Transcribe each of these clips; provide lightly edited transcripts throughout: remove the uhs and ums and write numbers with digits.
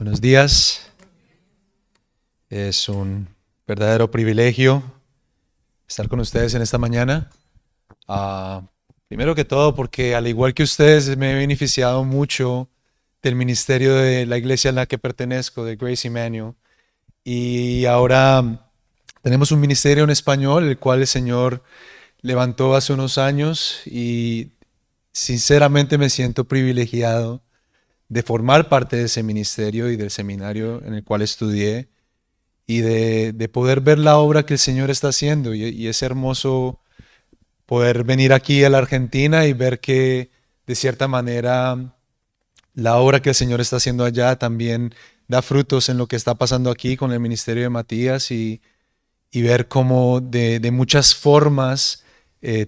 Buenos días. Es un verdadero privilegio estar con ustedes en esta mañana. Primero que todo, porque al igual que ustedes, me he beneficiado mucho del ministerio de la iglesia en la que pertenezco, de Grace Emmanuel. Y ahora tenemos un ministerio en español, el cual el Señor levantó hace unos años y sinceramente me siento privilegiado de formar parte de ese ministerio y del seminario en el cual estudié y de poder ver la obra que el Señor está haciendo. Y es hermoso poder venir aquí a la Argentina y ver que de cierta manera la obra que el Señor está haciendo allá también da frutos en lo que está pasando aquí con el ministerio de Matías y ver cómo de muchas formas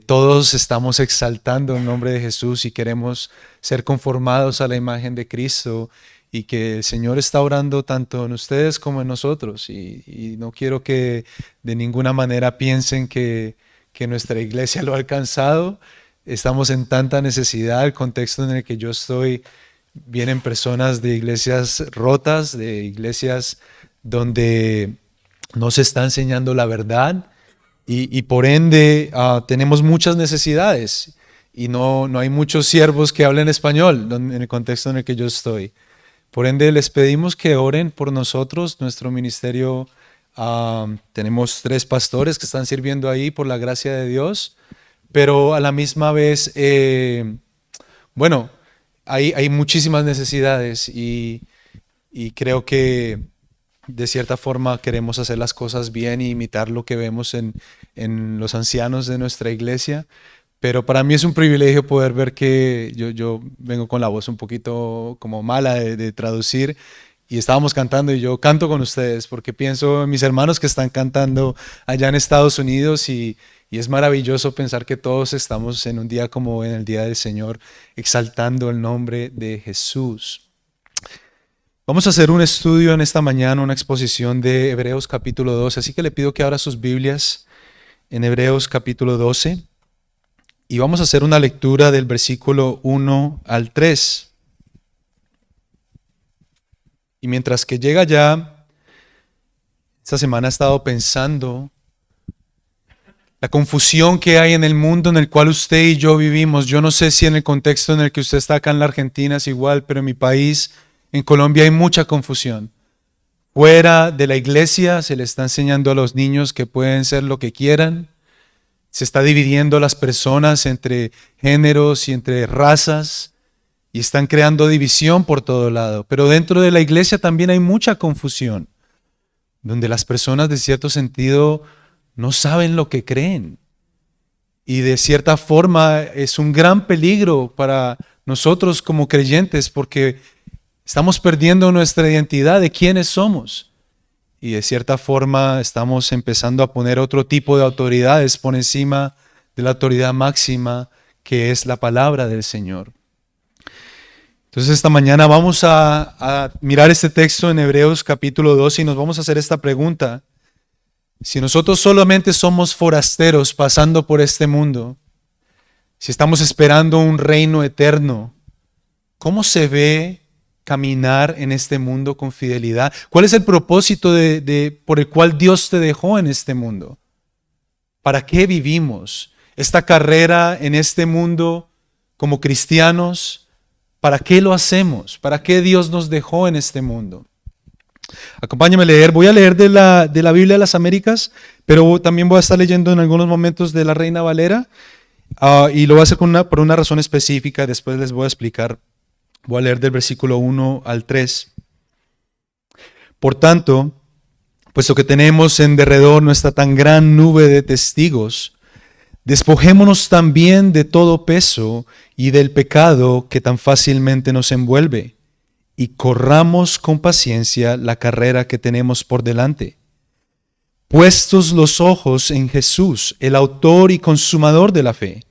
todos estamos exaltando el nombre de Jesús y queremos ser conformados a la imagen de Cristo y que el Señor está orando tanto en ustedes como en nosotros y no quiero que de ninguna manera piensen que nuestra iglesia lo ha alcanzado. Estamos en tanta necesidad, el contexto en el que yo estoy, vienen personas de iglesias rotas, de iglesias donde no se está enseñando la verdad y por ende tenemos muchas necesidades y no hay muchos siervos que hablen español en el contexto en el que yo estoy. Por ende les pedimos que oren por nosotros, nuestro ministerio. Tenemos 3 pastores que están sirviendo ahí por la gracia de Dios, pero a la misma vez, hay muchísimas necesidades y creo que de cierta forma queremos hacer las cosas bien y imitar lo que vemos en los ancianos de nuestra iglesia. Pero para mí es un privilegio poder ver que yo vengo con la voz un poquito como mala de traducir y estábamos cantando y yo canto con ustedes porque pienso en mis hermanos que están cantando allá en Estados Unidos y es maravilloso pensar que todos estamos en un día como en el Día del Señor exaltando el nombre de Jesús. Vamos a hacer un estudio en esta mañana, una exposición de Hebreos capítulo 12, así que le pido que abra sus Biblias en Hebreos capítulo 12 y vamos a hacer una lectura del versículo 1 al 3. Y mientras que llega ya, esta semana he estado pensando la confusión que hay en el mundo en el cual usted y yo vivimos. Yo no sé si en el contexto en el que usted está acá en la Argentina es igual, pero en mi país, en Colombia, hay mucha confusión. Fuera de la iglesia se le está enseñando a los niños que pueden ser lo que quieran. Se está dividiendo las personas entre géneros y entre razas y están creando división por todo lado. Pero dentro de la iglesia también hay mucha confusión, donde las personas de cierto sentido no saben lo que creen. Y de cierta forma es un gran peligro para nosotros como creyentes porque estamos perdiendo nuestra identidad de quiénes somos. Y de cierta forma estamos empezando a poner otro tipo de autoridades por encima de la autoridad máxima que es la palabra del Señor. Entonces esta mañana vamos a mirar este texto en Hebreos capítulo 12 y nos vamos a hacer esta pregunta. Si nosotros solamente somos forasteros pasando por este mundo, si estamos esperando un reino eterno, ¿cómo se ve caminar en este mundo con fidelidad? ¿Cuál es el propósito por el cual Dios te dejó en este mundo? ¿Para qué vivimos? Esta carrera en este mundo como cristianos, ¿para qué lo hacemos? ¿Para qué Dios nos dejó en este mundo? Acompáñame a leer. Voy a leer de la Biblia de las Américas, pero también voy a estar leyendo en algunos momentos de la Reina Valera y lo voy a hacer por una razón específica. Después les voy a explicar. Voy a leer del versículo 1 al 3. Por tanto, puesto que tenemos en derredor nuestra tan gran nube de testigos, despojémonos también de todo peso y del pecado que tan fácilmente nos envuelve, y corramos con paciencia la carrera que tenemos por delante. Puestos los ojos en Jesús, el autor y consumador de la fe,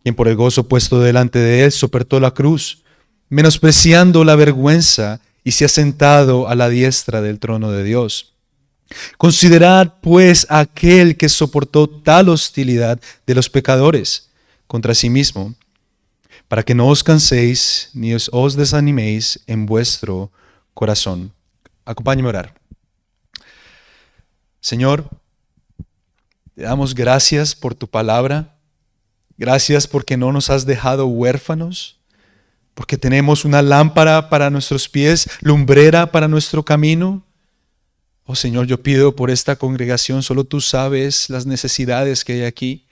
quien por el gozo puesto delante de él soportó la cruz, menospreciando la vergüenza, y se ha sentado a la diestra del trono de Dios. Considerad pues a aquel que soportó tal hostilidad de los pecadores contra sí mismo, para que no os canséis ni os desaniméis en vuestro corazón. Acompáñeme a orar. Señor, te damos gracias por tu palabra. Gracias porque no nos has dejado huérfanos, porque tenemos una lámpara para nuestros pies, lumbrera para nuestro camino. Oh Señor, yo pido por esta congregación, solo tú sabes las necesidades que hay aquí.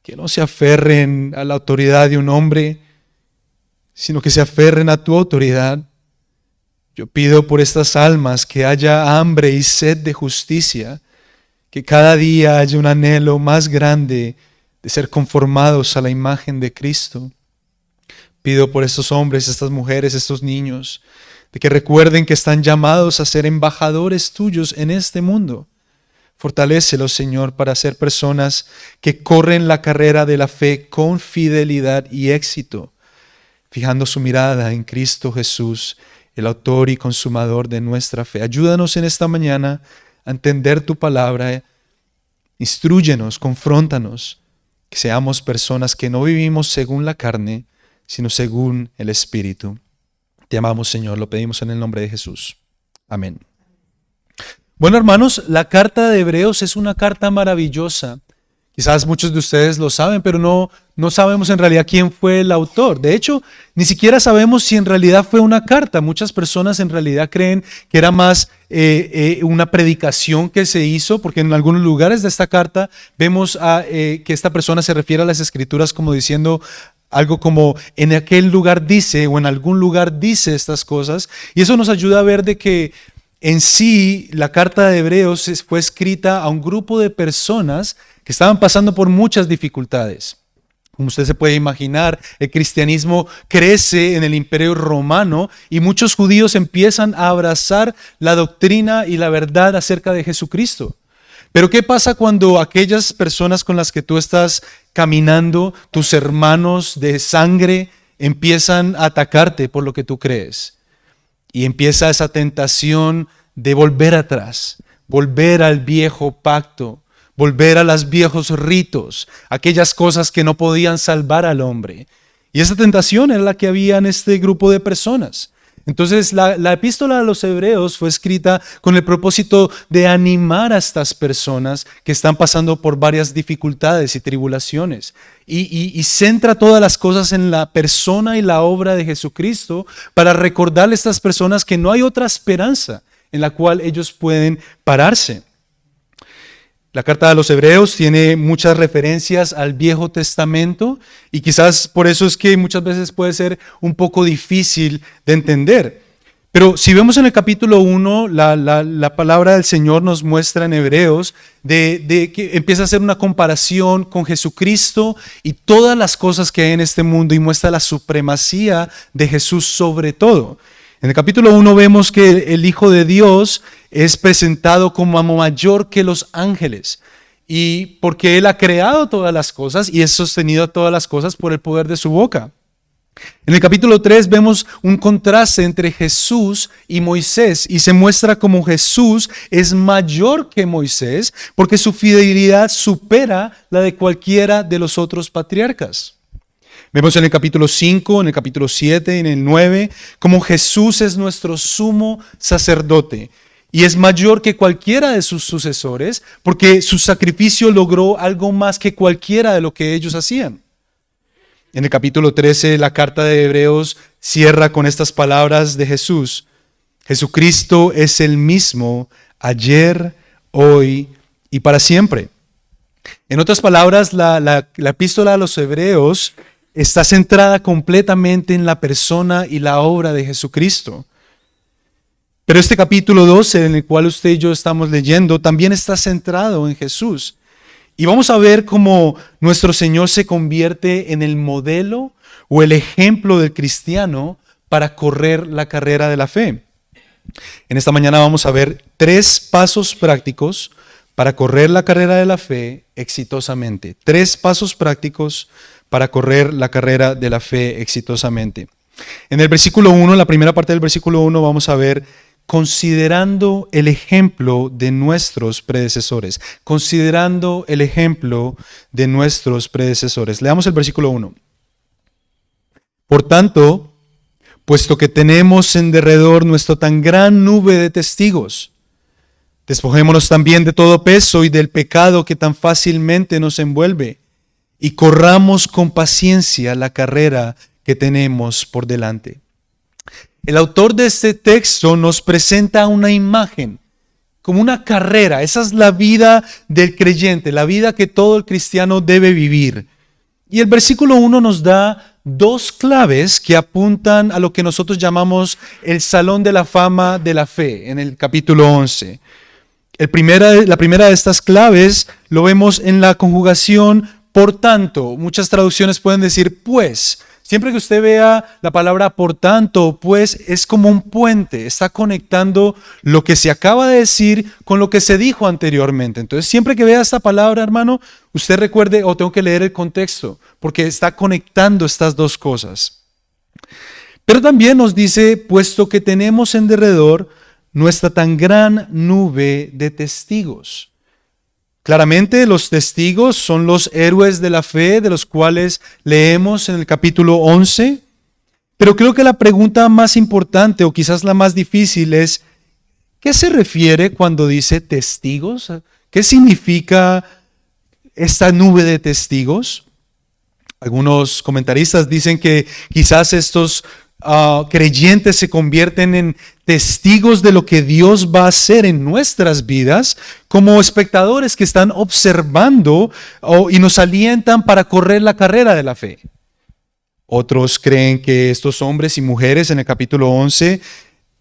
Que no se aferren a la autoridad de un hombre, sino que se aferren a tu autoridad. Yo pido por estas almas que haya hambre y sed de justicia, que cada día haya un anhelo más grande de ser conformados a la imagen de Cristo. Pido por estos hombres, estas mujeres, estos niños, de que recuerden que están llamados a ser embajadores tuyos en este mundo. Fortalécelos, Señor, para ser personas que corren la carrera de la fe con fidelidad y éxito, fijando su mirada en Cristo Jesús, el autor y consumador de nuestra fe. Ayúdanos en esta mañana a entender tu palabra. Instrúyenos, confróntanos, que seamos personas que no vivimos según la carne, sino según el Espíritu. Te amamos, Señor, lo pedimos en el nombre de Jesús. Amén. Bueno, hermanos, la carta de Hebreos es una carta maravillosa. Quizás muchos de ustedes lo saben, pero no sabemos en realidad quién fue el autor. De hecho, ni siquiera sabemos si en realidad fue una carta. Muchas personas en realidad creen que era más una predicación que se hizo, porque en algunos lugares de esta carta vemos que esta persona se refiere a las Escrituras como diciendo algo como en aquel lugar dice o en algún lugar dice estas cosas. Y eso nos ayuda a ver de que en sí la carta de Hebreos fue escrita a un grupo de personas que estaban pasando por muchas dificultades. Como usted se puede imaginar, el cristianismo crece en el Imperio Romano y muchos judíos empiezan a abrazar la doctrina y la verdad acerca de Jesucristo. Pero ¿qué pasa cuando aquellas personas con las que tú estás caminando, tus hermanos de sangre, empiezan a atacarte por lo que tú crees? Y empieza esa tentación de volver atrás, volver al viejo pacto, volver a los viejos ritos, aquellas cosas que no podían salvar al hombre. Y esa tentación era la que había en este grupo de personas. Entonces la epístola a los Hebreos fue escrita con el propósito de animar a estas personas que están pasando por varias dificultades y tribulaciones. Y centra todas las cosas en la persona y la obra de Jesucristo para recordarle a estas personas que no hay otra esperanza en la cual ellos pueden pararse. La carta de los Hebreos tiene muchas referencias al Viejo Testamento y quizás por eso es que muchas veces puede ser un poco difícil de entender. Pero si vemos en el capítulo 1, la palabra del Señor nos muestra en Hebreos de que empieza a hacer una comparación con Jesucristo y todas las cosas que hay en este mundo y muestra la supremacía de Jesús sobre todo. En el capítulo 1 vemos que el Hijo de Dios es presentado como mayor que los ángeles, y porque Él ha creado todas las cosas y es sostenido todas las cosas por el poder de su boca. En el capítulo 3 vemos un contraste entre Jesús y Moisés y se muestra como Jesús es mayor que Moisés porque su fidelidad supera la de cualquiera de los otros patriarcas. Vemos en el capítulo 5, en el capítulo 7, en el 9, como Jesús es nuestro sumo sacerdote y es mayor que cualquiera de sus sucesores porque su sacrificio logró algo más que cualquiera de lo que ellos hacían. En el capítulo 13, la carta de Hebreos cierra con estas palabras de Jesús. Jesucristo es el mismo ayer, hoy y para siempre. En otras palabras, la epístola a los Hebreos está centrada completamente en la persona y la obra de Jesucristo. Pero este capítulo 12, en el cual usted y yo estamos leyendo, también está centrado en Jesús. Y vamos a ver cómo nuestro Señor se convierte en el modelo o el ejemplo del cristiano para correr la carrera de la fe. En esta mañana vamos a ver 3 pasos prácticos para correr la carrera de la fe exitosamente. 3 pasos prácticos para correr la carrera de la fe exitosamente. En el versículo 1, la primera parte del versículo 1, vamos a ver considerando el ejemplo de nuestros predecesores. Considerando el ejemplo de nuestros predecesores. Leamos el versículo 1. Por tanto, puesto que tenemos en derredor nuestra tan gran nube de testigos. Despojémonos también de todo peso y del pecado que tan fácilmente nos envuelve, y corramos con paciencia la carrera que tenemos por delante. El autor de este texto nos presenta una imagen, como una carrera. Esa es la vida del creyente, la vida que todo el cristiano debe vivir. Y el versículo 1 nos da dos claves que apuntan a lo que nosotros llamamos el Salón de la Fama de la Fe, en el capítulo 11. La primera de estas claves lo vemos en la conjugación por tanto. Muchas traducciones pueden decir pues. Siempre que usted vea la palabra por tanto, pues es como un puente, está conectando lo que se acaba de decir con lo que se dijo anteriormente. Entonces, siempre que vea esta palabra, hermano, usted recuerde, tengo que leer el contexto, porque está conectando estas dos cosas. Pero también nos dice, puesto que tenemos en derredor nuestra tan gran nube de testigos. Claramente los testigos son los héroes de la fe de los cuales leemos en el capítulo 11, pero creo que la pregunta más importante o quizás la más difícil es, ¿qué se refiere cuando dice testigos? ¿Qué significa esta nube de testigos? Algunos comentaristas dicen que quizás estos creyentes se convierten en testigos de lo que Dios va a hacer en nuestras vidas, como espectadores que están observando y nos alientan para correr la carrera de la fe. Otros creen que estos hombres y mujeres en el capítulo 11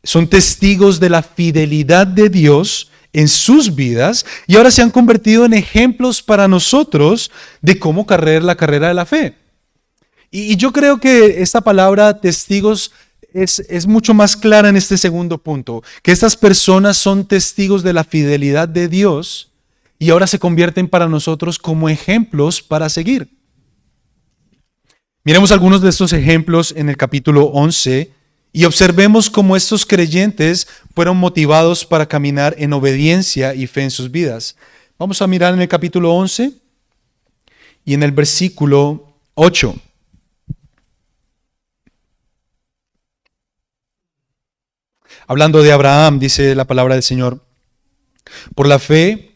son testigos de la fidelidad de Dios en sus vidas y ahora se han convertido en ejemplos para nosotros de cómo correr la carrera de la fe. Y yo creo que esta palabra testigos es mucho más clara en este segundo punto, que estas personas son testigos de la fidelidad de Dios y ahora se convierten para nosotros como ejemplos para seguir. Miremos algunos de estos ejemplos en el capítulo 11 y observemos cómo estos creyentes fueron motivados para caminar en obediencia y fe en sus vidas. Vamos a mirar en el capítulo 11 y en el versículo 8. Hablando de Abraham, dice la palabra del Señor, por la fe,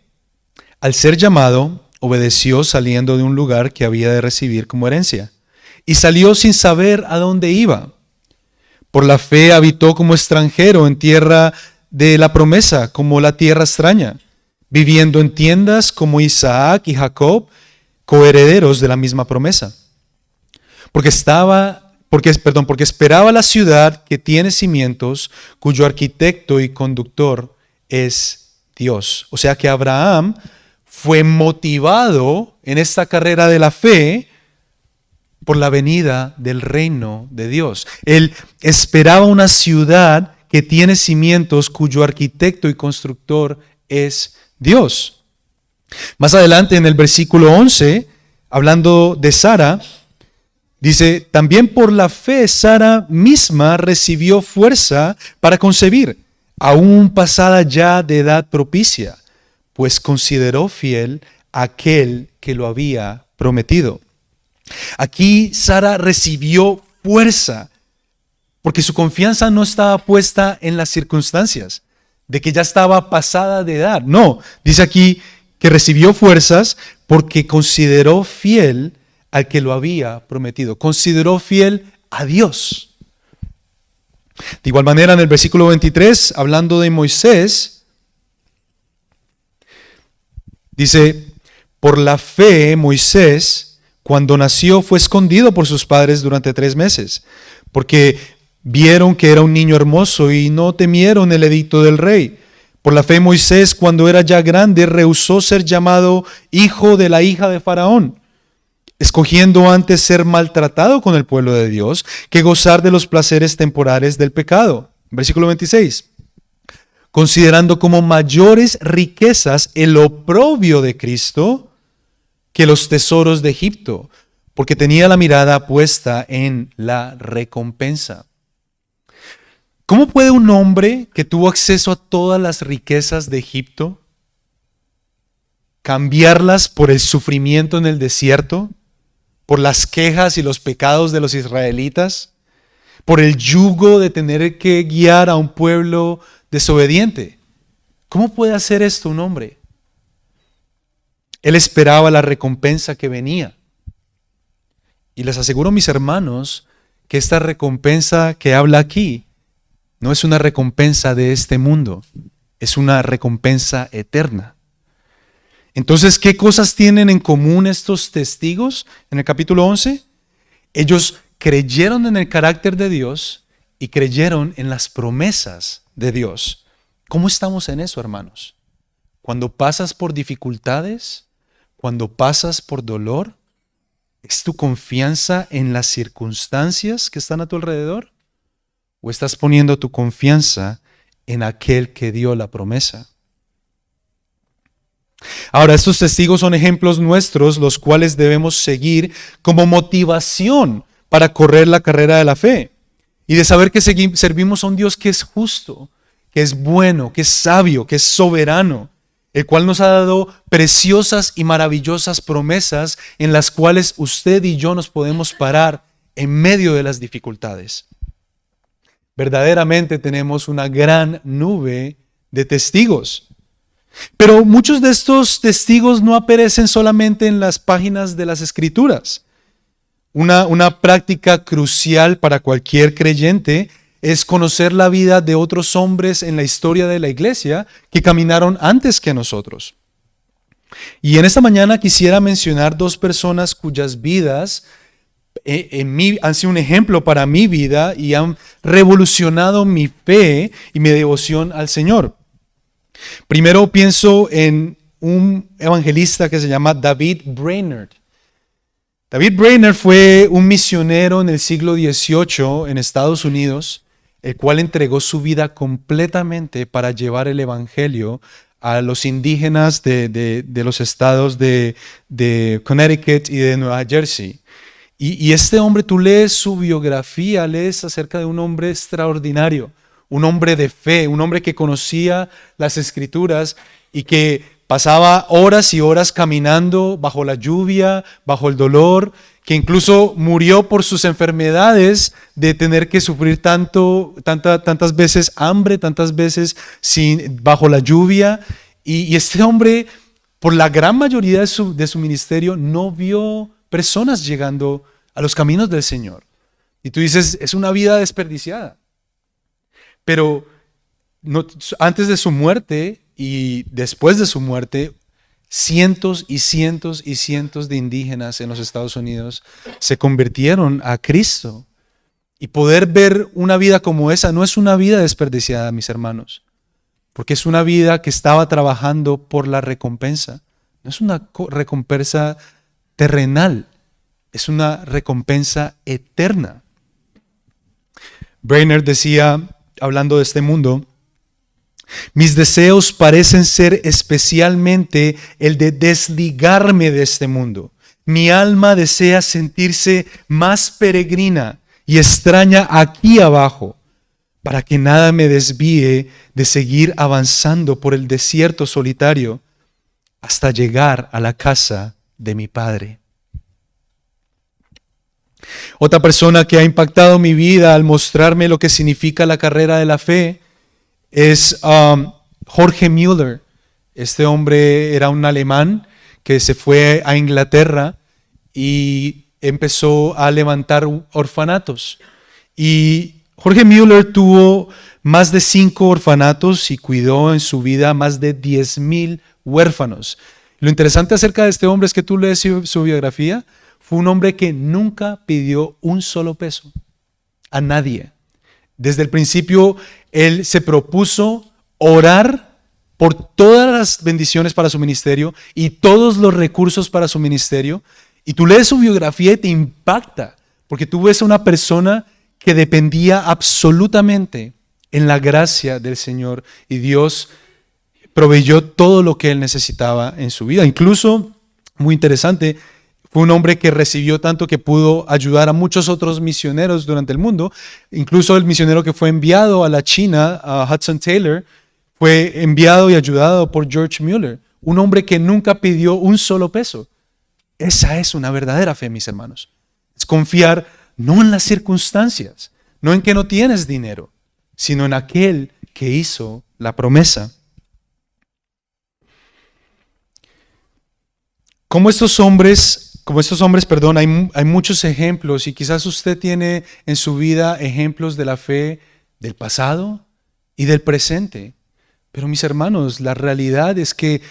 al ser llamado, obedeció saliendo de un lugar que había de recibir como herencia, y salió sin saber a dónde iba. Por la fe habitó como extranjero en tierra de la promesa, como la tierra extraña, viviendo en tiendas como Isaac y Jacob, coherederos de la misma promesa. Porque esperaba la ciudad que tiene cimientos, cuyo arquitecto y conductor es Dios. O sea que Abraham fue motivado en esta carrera de la fe por la venida del reino de Dios. Él esperaba una ciudad que tiene cimientos, cuyo arquitecto y constructor es Dios. Más adelante en el versículo 11, hablando de Sara, dice, también por la fe Sara misma recibió fuerza para concebir, aún pasada ya de edad propicia, pues consideró fiel aquel que lo había prometido. Aquí Sara recibió fuerza, porque su confianza no estaba puesta en las circunstancias, de que ya estaba pasada de edad. No, dice aquí que recibió fuerzas porque consideró fiel al que lo había prometido. Consideró fiel a Dios. De igual manera, en el versículo 23, hablando de Moisés, dice, por la fe Moisés, cuando nació, fue escondido por sus padres durante 3 meses, porque vieron que era un niño hermoso y no temieron el edicto del rey. Por la fe Moisés, cuando era ya grande, rehusó ser llamado hijo de la hija de Faraón, escogiendo antes ser maltratado con el pueblo de Dios que gozar de los placeres temporales del pecado. Versículo 26. Considerando como mayores riquezas el oprobio de Cristo que los tesoros de Egipto, porque tenía la mirada puesta en la recompensa. ¿Cómo puede un hombre que tuvo acceso a todas las riquezas de Egipto cambiarlas por el sufrimiento en el desierto, por las quejas y los pecados de los israelitas, por el yugo de tener que guiar a un pueblo desobediente. ¿Cómo puede hacer esto un hombre? Él esperaba la recompensa que venía. Y les aseguro, mis hermanos, que esta recompensa que habla aquí no es una recompensa de este mundo, es una recompensa eterna. Entonces, ¿qué cosas tienen en común estos testigos en el capítulo 11? Ellos creyeron en el carácter de Dios y creyeron en las promesas de Dios. ¿Cómo estamos en eso, hermanos? Cuando pasas por dificultades, cuando pasas por dolor, ¿es tu confianza en las circunstancias que están a tu alrededor? ¿O estás poniendo tu confianza en aquel que dio la promesa? Ahora, estos testigos son ejemplos nuestros, los cuales debemos seguir como motivación para correr la carrera de la fe y de saber que servimos a un Dios que es justo, que es bueno, que es sabio, que es soberano, el cual nos ha dado preciosas y maravillosas promesas en las cuales usted y yo nos podemos parar en medio de las dificultades. Verdaderamente tenemos una gran nube de testigos. Pero muchos de estos testigos no aparecen solamente en las páginas de las Escrituras. Una práctica crucial para cualquier creyente es conocer la vida de otros hombres en la historia de la iglesia que caminaron antes que nosotros. Y en esta mañana quisiera mencionar dos personas cuyas vidas han sido un ejemplo para mi vida y han revolucionado mi fe y mi devoción al Señor. Primero pienso en un evangelista que se llama David Brainerd. David Brainerd fue un misionero en el siglo XVIII en Estados Unidos, el cual entregó su vida completamente para llevar el evangelio a los indígenas de los estados de Connecticut y de Nueva Jersey. Y este hombre, tú lees su biografía, lees acerca de un hombre extraordinario, un hombre de fe, un hombre que conocía las Escrituras y que pasaba horas y horas caminando bajo la lluvia, bajo el dolor, que incluso murió por sus enfermedades de tener que sufrir tantas veces hambre, tantas veces bajo la lluvia. Y este hombre, por la gran mayoría de su ministerio, no vio personas llegando a los caminos del Señor. Y tú dices, es una vida desperdiciada. Pero antes de su muerte y después de su muerte, cientos y cientos y cientos de indígenas en los Estados Unidos se convirtieron a Cristo. Y poder ver una vida como esa no es una vida desperdiciada, mis hermanos, porque es una vida que estaba trabajando por la recompensa. No es una recompensa terrenal, es una recompensa eterna. Brainerd decía, hablando de este mundo, mis deseos parecen ser especialmente el de desligarme de este mundo. Mi alma desea sentirse más peregrina y extraña aquí abajo, para que nada me desvíe de seguir avanzando por el desierto solitario hasta llegar a la casa de mi Padre. Otra persona que ha impactado mi vida al mostrarme lo que significa la carrera de la fe es Jorge Müller. Este hombre era un alemán que se fue a Inglaterra y empezó a levantar orfanatos. Y Jorge Müller tuvo más de 5 orfanatos y cuidó en su vida más de 10,000 huérfanos. Lo interesante acerca de este hombre es que tú lees su biografía. Fue un hombre que nunca pidió un solo peso a nadie. Desde el principio, él se propuso orar por todas las bendiciones para su ministerio y todos los recursos para su ministerio. Y tú lees su biografía y te impacta, porque tú ves a una persona que dependía absolutamente en la gracia del Señor y Dios proveyó todo lo que él necesitaba en su vida. Incluso, muy interesante, fue un hombre que recibió tanto que pudo ayudar a muchos otros misioneros durante el mundo. Incluso el misionero que fue enviado a la China, Hudson Taylor, fue enviado y ayudado por George Müller, un hombre que nunca pidió un solo peso. Esa es una verdadera fe, mis hermanos. Es confiar no en las circunstancias, no en que no tienes dinero, sino en aquel que hizo la promesa. Como estos hombres, hay muchos ejemplos, y quizás usted tiene en su vida ejemplos de la fe del pasado y del presente. Pero mis hermanos, la realidad es que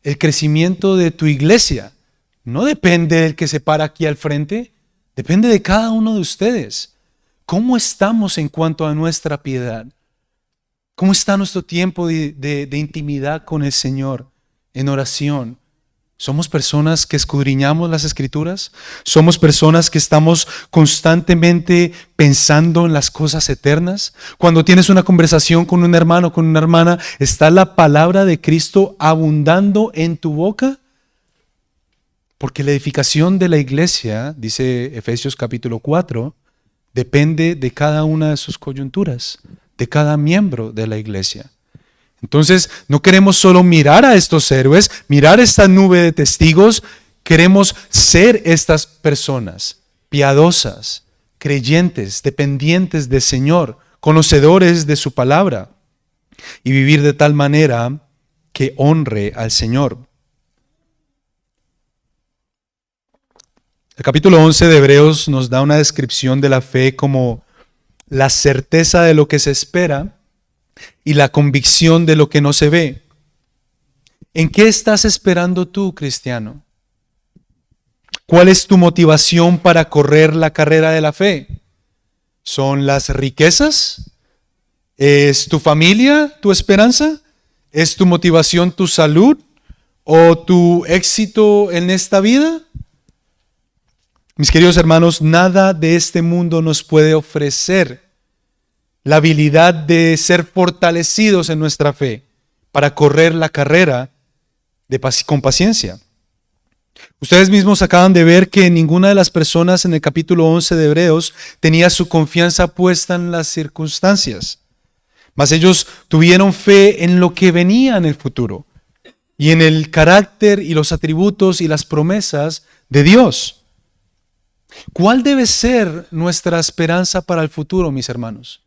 el crecimiento de tu iglesia no depende del que se para aquí al frente, depende de cada uno de ustedes. ¿Cómo estamos en cuanto a nuestra piedad? ¿Cómo está nuestro tiempo de intimidad con el Señor en oración? ¿Somos personas que escudriñamos las Escrituras? ¿Somos personas que estamos constantemente pensando en las cosas eternas? Cuando tienes una conversación con un hermano, con una hermana, ¿está la palabra de Cristo abundando en tu boca? Porque la edificación de la iglesia, dice Efesios capítulo 4, depende de cada una de sus coyunturas, de cada miembro de la iglesia. Entonces, no queremos solo mirar a estos héroes, mirar esta nube de testigos, queremos ser estas personas piadosas, creyentes, dependientes del Señor, conocedores de su palabra, y vivir de tal manera que honre al Señor. El capítulo 11 de Hebreos nos da una descripción de la fe como la certeza de lo que se espera y la convicción de lo que no se ve. ¿En qué estás esperando tú, cristiano? ¿Cuál es tu motivación para correr la carrera de la fe? ¿Son las riquezas? ¿Es tu familia tu esperanza? ¿Es tu motivación tu salud o tu éxito en esta vida? Mis queridos hermanos, nada de este mundo nos puede ofrecer la habilidad de ser fortalecidos en nuestra fe para correr la carrera con paciencia. Ustedes mismos acaban de ver que ninguna de las personas en el capítulo 11 de Hebreos tenía su confianza puesta en las circunstancias, mas ellos tuvieron fe en lo que venía en el futuro y en el carácter y los atributos y las promesas de Dios. ¿Cuál debe ser nuestra esperanza para el futuro, mis hermanos?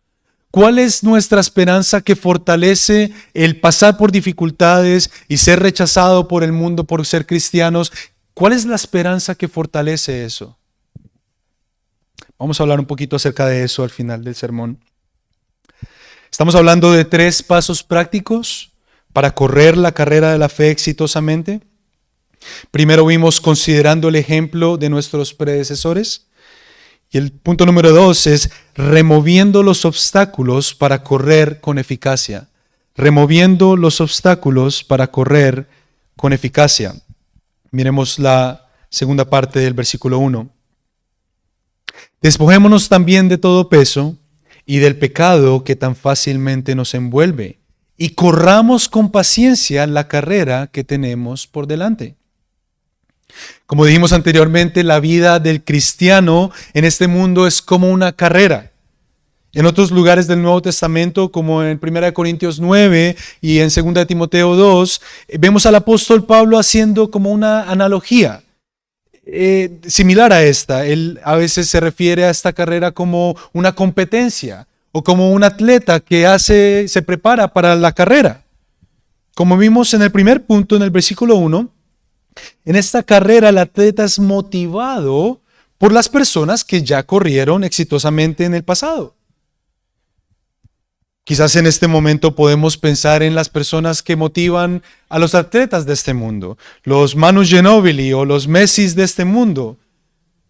¿Cuál es nuestra esperanza que fortalece el pasar por dificultades y ser rechazado por el mundo por ser cristianos? ¿Cuál es la esperanza que fortalece eso? Vamos a hablar un poquito acerca de eso al final del sermón. Estamos hablando de 3 pasos prácticos para correr la carrera de la fe exitosamente. Primero vimos considerando el ejemplo de nuestros predecesores. Y el punto número 2 es removiendo los obstáculos para correr con eficacia. Removiendo los obstáculos para correr con eficacia. Miremos la segunda parte del versículo 1. Despojémonos también de todo peso y del pecado que tan fácilmente nos envuelve, y corramos con paciencia la carrera que tenemos por delante. Como dijimos anteriormente, la vida del cristiano en este mundo es como una carrera. En otros lugares del Nuevo Testamento, como en 1 Corintios 9 y en 2 Timoteo 2, vemos al apóstol Pablo haciendo como una analogía similar a esta. Él a veces se refiere a esta carrera como una competencia o como un atleta que se prepara para la carrera. Como vimos en el primer punto, en el versículo 1, en esta carrera el atleta es motivado por las personas que ya corrieron exitosamente en el pasado. Quizás en este momento podemos pensar en las personas que motivan a los atletas de este mundo, los Manu Ginóbili o los Messis de este mundo,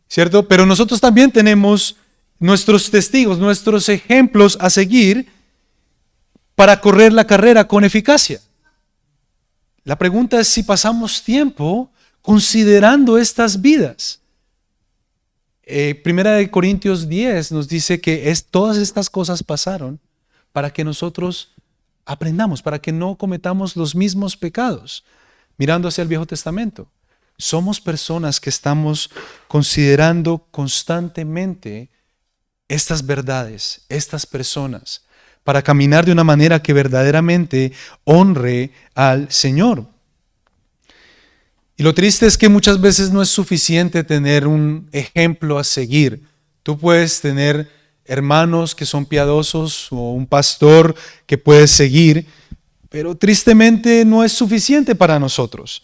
¿cierto? Pero nosotros también tenemos nuestros testigos, nuestros ejemplos a seguir para correr la carrera con eficacia. La pregunta es si pasamos tiempo considerando estas vidas. Primera de Corintios 10 nos dice que todas estas cosas pasaron para que nosotros aprendamos, para que no cometamos los mismos pecados. Mirando hacia el Viejo Testamento, somos personas que estamos considerando constantemente estas verdades, estas personas, para caminar de una manera que verdaderamente honre al Señor. Y lo triste es que muchas veces no es suficiente tener un ejemplo a seguir. Tú puedes tener hermanos que son piadosos o un pastor que puedes seguir, pero tristemente no es suficiente para nosotros.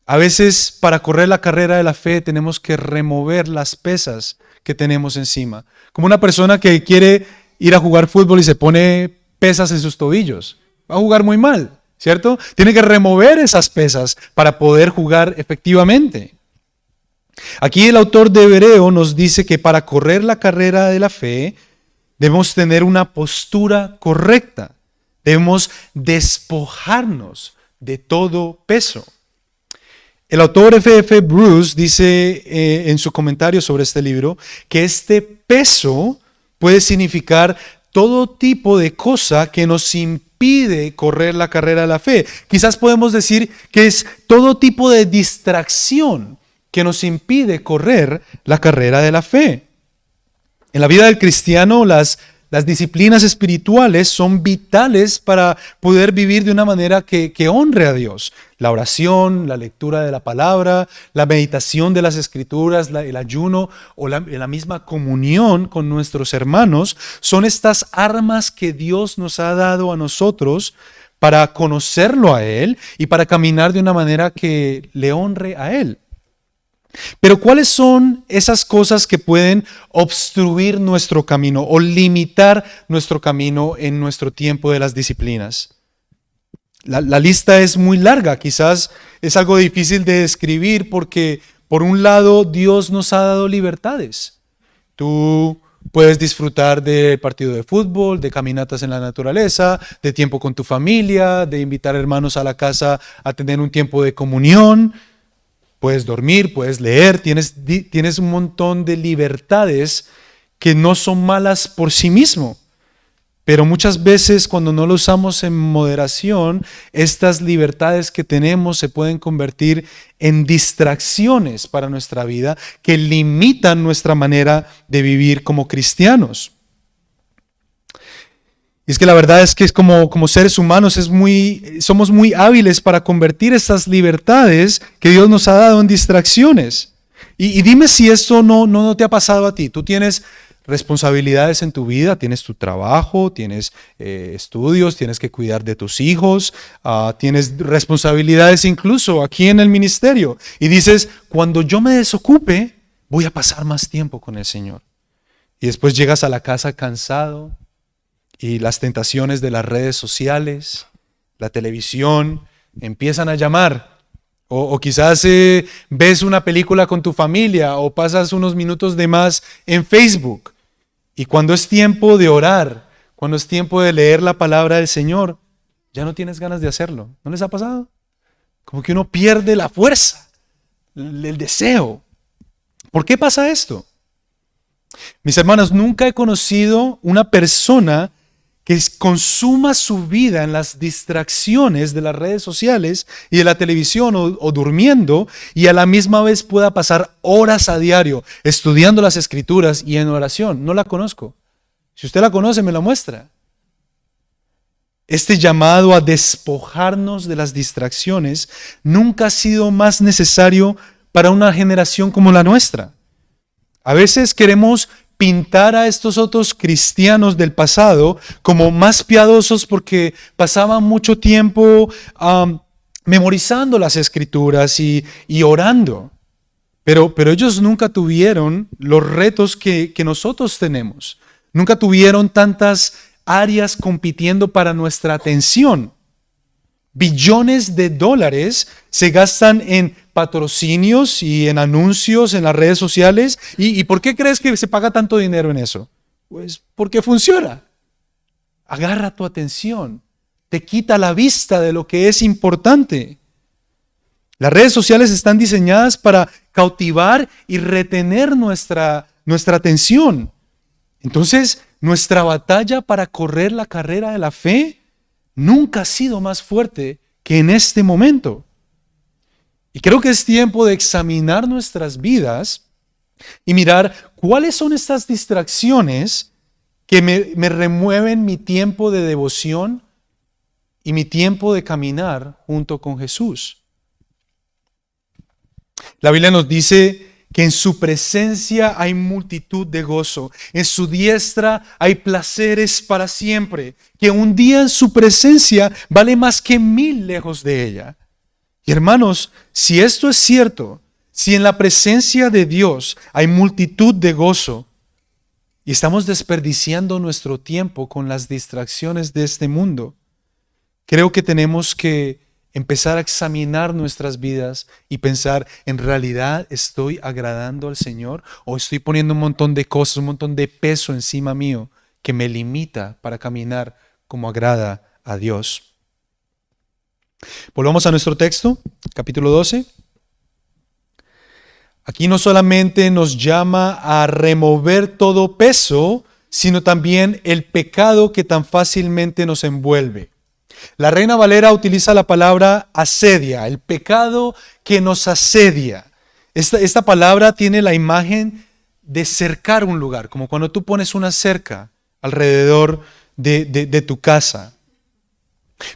A veces para correr la carrera de la fe tenemos que remover las pesas que tenemos encima. Como una persona que quiere ir a jugar fútbol y se pone pesas en sus tobillos. Va a jugar muy mal, ¿cierto? Tiene que remover esas pesas para poder jugar efectivamente. Aquí el autor de Hebreo nos dice que para correr la carrera de la fe debemos tener una postura correcta. Debemos despojarnos de todo peso. El autor F.F. Bruce dice en su comentario sobre este libro que este peso puede significar todo tipo de cosa que nos impide correr la carrera de la fe. Quizás podemos decir que es todo tipo de distracción que nos impide correr la carrera de la fe. En la vida del cristiano, las disciplinas espirituales son vitales para poder vivir de una manera que honre a Dios. La oración, la lectura de la palabra, la meditación de las escrituras, el ayuno o la misma comunión con nuestros hermanos son estas armas que Dios nos ha dado a nosotros para conocerlo a Él y para caminar de una manera que le honre a Él. Pero ¿cuáles son esas cosas que pueden obstruir nuestro camino o limitar nuestro camino en nuestro tiempo de las disciplinas? La lista es muy larga, quizás es algo difícil de describir porque por un lado Dios nos ha dado libertades. Tú puedes disfrutar del partido de fútbol, de caminatas en la naturaleza, de tiempo con tu familia, de invitar hermanos a la casa a tener un tiempo de comunión. Puedes dormir, puedes leer, tienes un montón de libertades que no son malas por sí mismo. Pero muchas veces cuando no lo usamos en moderación, estas libertades que tenemos se pueden convertir en distracciones para nuestra vida que limitan nuestra manera de vivir como cristianos. Y es que la verdad es que es como seres humanos somos muy hábiles para convertir estas libertades que Dios nos ha dado en distracciones. Y dime si esto no te ha pasado a ti. Tú tienes responsabilidades en tu vida, tienes tu trabajo, tienes estudios, tienes que cuidar de tus hijos, tienes responsabilidades incluso aquí en el ministerio. Y dices, cuando yo me desocupe, voy a pasar más tiempo con el Señor. Y después llegas a la casa cansado, y las tentaciones de las redes sociales, la televisión, empiezan a llamar. O quizás ves una película con tu familia o pasas unos minutos de más en Facebook. Y cuando es tiempo de orar, cuando es tiempo de leer la palabra del Señor, ya no tienes ganas de hacerlo. ¿No les ha pasado? Como que uno pierde la fuerza, el deseo. ¿Por qué pasa esto? Mis hermanos, nunca he conocido una persona que consuma su vida en las distracciones de las redes sociales y de la televisión o durmiendo y a la misma vez pueda pasar horas a diario estudiando las escrituras y en oración. No la conozco. Si usted la conoce, me la muestra. Este llamado a despojarnos de las distracciones nunca ha sido más necesario para una generación como la nuestra. A veces queremos pintar a estos otros cristianos del pasado como más piadosos porque pasaban mucho tiempo memorizando las escrituras y orando. Pero ellos nunca tuvieron los retos que nosotros tenemos. Nunca tuvieron tantas áreas compitiendo para nuestra atención. Billones de dólares se gastan en patrocinios y en anuncios en las redes sociales. ¿Y por qué crees que se paga tanto dinero en eso? Pues porque funciona. Agarra tu atención, te quita la vista de lo que es importante. Las redes sociales están diseñadas para cautivar y retener nuestra atención. Entonces, nuestra batalla para correr la carrera de la fe nunca ha sido más fuerte que en este momento. Y creo que es tiempo de examinar nuestras vidas y mirar cuáles son estas distracciones que me remueven mi tiempo de devoción y mi tiempo de caminar junto con Jesús. La Biblia nos dice que en su presencia hay multitud de gozo, en su diestra hay placeres para siempre, que un día en su presencia vale más que 1000 lejos de ella. Y hermanos, si esto es cierto, si en la presencia de Dios hay multitud de gozo, y estamos desperdiciando nuestro tiempo con las distracciones de este mundo, creo que tenemos que empezar a examinar nuestras vidas y pensar, ¿en realidad estoy agradando al Señor? ¿O estoy poniendo un montón de cosas, un montón de peso encima mío que me limita para caminar como agrada a Dios? Volvamos a nuestro texto, capítulo 12. Aquí no solamente nos llama a remover todo peso, sino también el pecado que tan fácilmente nos envuelve. La Reina Valera utiliza la palabra asedia, el pecado que nos asedia. Esta palabra tiene la imagen de cercar un lugar, como cuando tú pones una cerca alrededor de tu casa.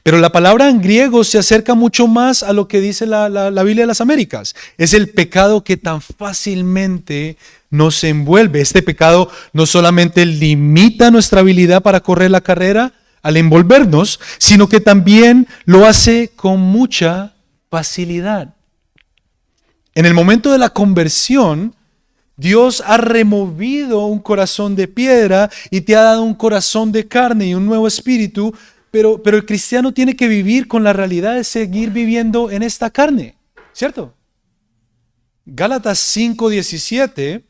Pero la palabra en griego se acerca mucho más a lo que dice la Biblia de las Américas. Es el pecado que tan fácilmente nos envuelve. Este pecado no solamente limita nuestra habilidad para correr la carrera al envolvernos, sino que también lo hace con mucha facilidad. En el momento de la conversión, Dios ha removido un corazón de piedra y te ha dado un corazón de carne y un nuevo espíritu. Pero el cristiano tiene que vivir con la realidad de seguir viviendo en esta carne, ¿cierto? Gálatas 5:17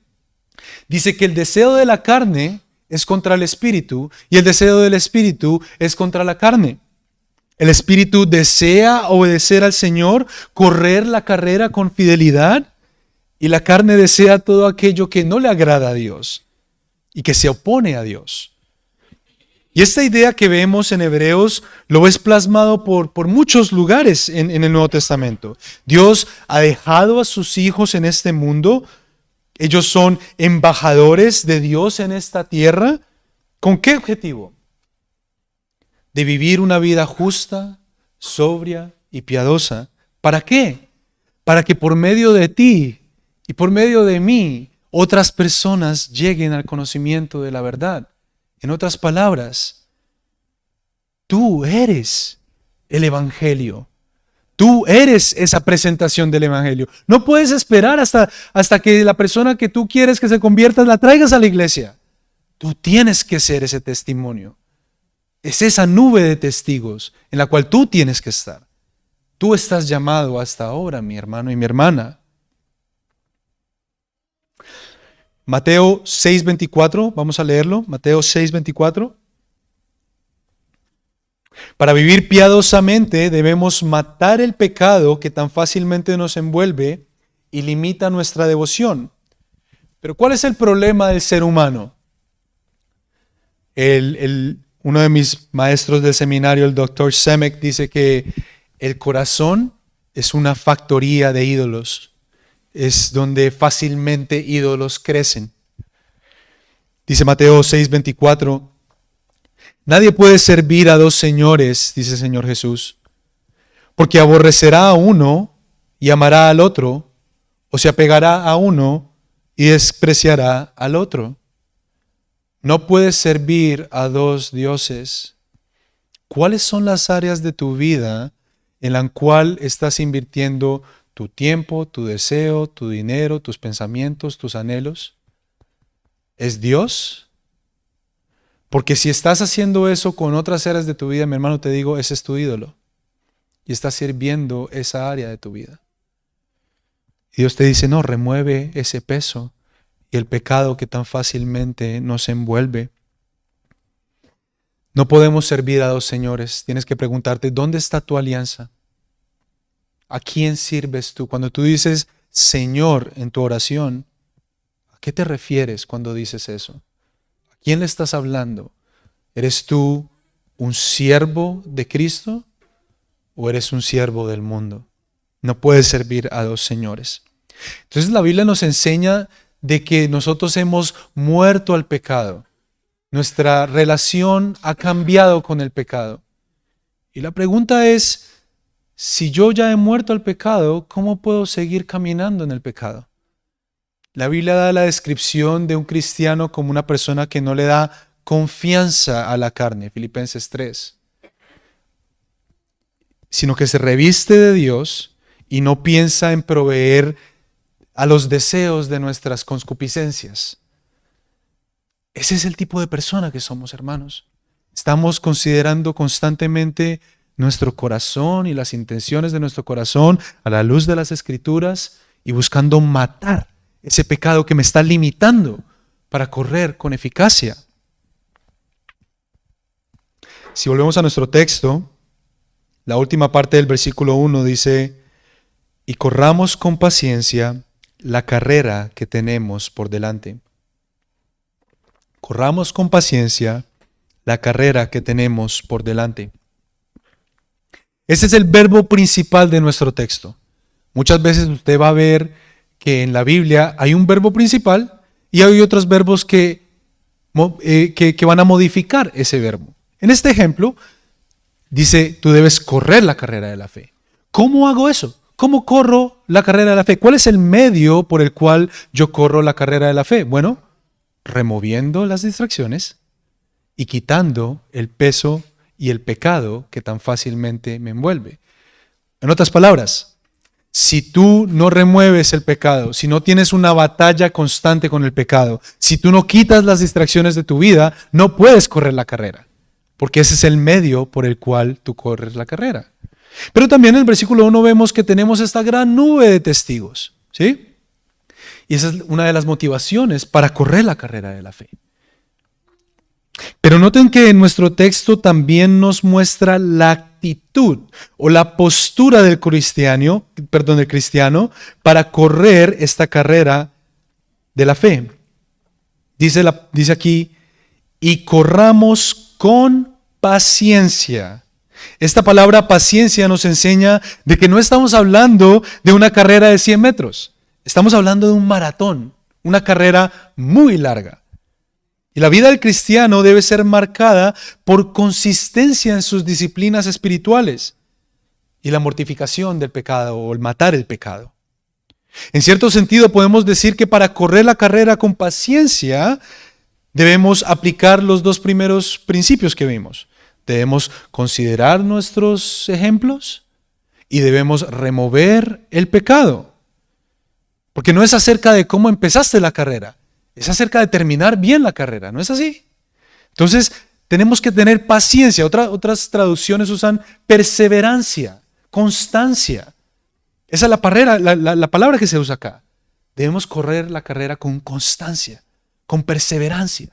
dice que el deseo de la carne es contra el espíritu y el deseo del espíritu es contra la carne. El espíritu desea obedecer al Señor, correr la carrera con fidelidad, y la carne desea todo aquello que no le agrada a Dios y que se opone a Dios. Y esta idea que vemos en Hebreos lo es plasmado por muchos lugares en el Nuevo Testamento. Dios ha dejado a sus hijos en este mundo. Ellos son embajadores de Dios en esta tierra. ¿Con qué objetivo? De vivir una vida justa, sobria y piadosa. ¿Para qué? Para que por medio de ti y por medio de mí otras personas lleguen al conocimiento de la verdad. En otras palabras, tú eres el Evangelio. Tú eres esa presentación del Evangelio. No puedes esperar hasta que la persona que tú quieres que se convierta la traigas a la iglesia. Tú tienes que ser ese testimonio. Es esa nube de testigos en la cual tú tienes que estar. Tú estás llamado hasta ahora, mi hermano y mi hermana. Mateo 6:24, vamos a leerlo. Mateo 6:24. Para vivir piadosamente debemos matar el pecado que tan fácilmente nos envuelve y limita nuestra devoción. Pero ¿cuál es el problema del ser humano? Uno de mis maestros del seminario, el doctor Semek, dice que el corazón es una factoría de ídolos. Es donde fácilmente ídolos crecen. Dice Mateo 6:24, nadie puede servir a dos señores, dice el Señor Jesús, porque aborrecerá a uno y amará al otro, o se apegará a uno y despreciará al otro. No puedes servir a dos dioses. ¿Cuáles son las áreas de tu vida en la cual estás invirtiendo tu tiempo, tu deseo, tu dinero, tus pensamientos, tus anhelos? ¿Es Dios? Porque si estás haciendo eso con otras áreas de tu vida, mi hermano, te digo, ese es tu ídolo. Y estás sirviendo esa área de tu vida. Y Dios te dice, no, remueve ese peso y el pecado que tan fácilmente nos envuelve. No podemos servir a dos señores. Tienes que preguntarte, ¿dónde está tu alianza? ¿A quién sirves tú? Cuando tú dices Señor en tu oración, ¿a qué te refieres cuando dices eso? ¿A quién le estás hablando? ¿Eres tú un siervo de Cristo o eres un siervo del mundo? No puedes servir a dos señores. Entonces la Biblia nos enseña de que nosotros hemos muerto al pecado. Nuestra relación ha cambiado con el pecado. Y la pregunta es, si yo ya he muerto al pecado, ¿cómo puedo seguir caminando en el pecado? La Biblia da la descripción de un cristiano como una persona que no le da confianza a la carne, Filipenses 3, sino que se reviste de Dios y no piensa en proveer a los deseos de nuestras concupiscencias. Ese es el tipo de persona que somos, hermanos. Estamos considerando constantemente nuestro corazón y las intenciones de nuestro corazón a la luz de las Escrituras y buscando matar ese pecado que me está limitando para correr con eficacia. Si volvemos a nuestro texto, la última parte del versículo 1 dice: y corramos con paciencia la carrera que tenemos por delante. Corramos con paciencia la carrera que tenemos por delante. Ese es el verbo principal de nuestro texto. Muchas veces usted va a ver que en la Biblia hay un verbo principal y hay otros verbos que van a modificar ese verbo. En este ejemplo, dice, tú debes correr la carrera de la fe. ¿Cómo hago eso? ¿Cómo corro la carrera de la fe? ¿Cuál es el medio por el cual yo corro la carrera de la fe? Bueno, removiendo las distracciones y quitando el peso y el pecado que tan fácilmente me envuelve. En otras palabras, si tú no remueves el pecado, si no tienes una batalla constante con el pecado, si tú no quitas las distracciones de tu vida, no puedes correr la carrera, porque ese es el medio por el cual tú corres la carrera. Pero también en el versículo 1 vemos que tenemos esta gran nube de testigos, ¿sí? Y esa es una de las motivaciones para correr la carrera de la fe. Pero noten que en nuestro texto también nos muestra la actitud o la postura del cristiano para correr esta carrera de la fe. Dice aquí, y corramos con paciencia. Esta palabra paciencia nos enseña de que no estamos hablando de una carrera de 100 metros. Estamos hablando de un maratón, una carrera muy larga. Y la vida del cristiano debe ser marcada por consistencia en sus disciplinas espirituales y la mortificación del pecado o el matar el pecado. En cierto sentido, podemos decir que para correr la carrera con paciencia debemos aplicar los dos primeros principios que vimos. Debemos considerar nuestros ejemplos y debemos remover el pecado. Porque no es acerca de cómo empezaste la carrera, es acerca de terminar bien la carrera, ¿no es así? Entonces, tenemos que tener paciencia. Otras traducciones usan perseverancia, constancia. Esa es la palabra que se usa acá. Debemos correr la carrera con constancia, con perseverancia.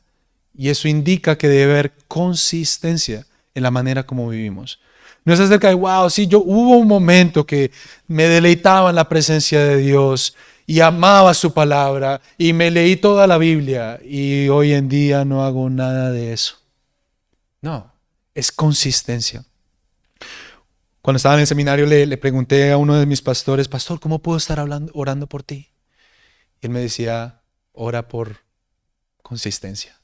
Y eso indica que debe haber consistencia en la manera como vivimos. No es acerca de, wow, sí, hubo un momento que me deleitaba en la presencia de Dios y amaba su palabra y me leí toda la Biblia y hoy en día no hago nada de eso. No, es consistencia. Cuando estaba en el seminario le pregunté a uno de mis pastores, pastor, ¿cómo puedo estar orando por ti? Y él me decía, ora por consistencia,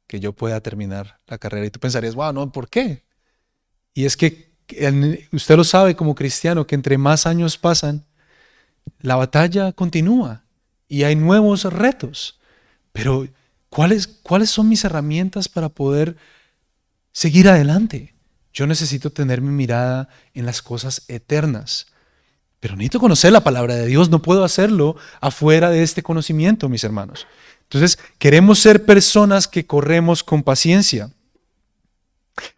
que yo pueda terminar la carrera. Y tú pensarías, wow, no, ¿por qué? Y es que usted lo sabe como cristiano, que entre más años pasan, la continúa y hay nuevos retos. Pero, ¿cuáles son mis herramientas para poder seguir adelante? Yo necesito tener mi mirada en las cosas eternas. Pero necesito conocer la palabra de Dios. No puedo hacerlo afuera de este conocimiento, mis hermanos. Entonces, queremos ser personas que corremos con paciencia.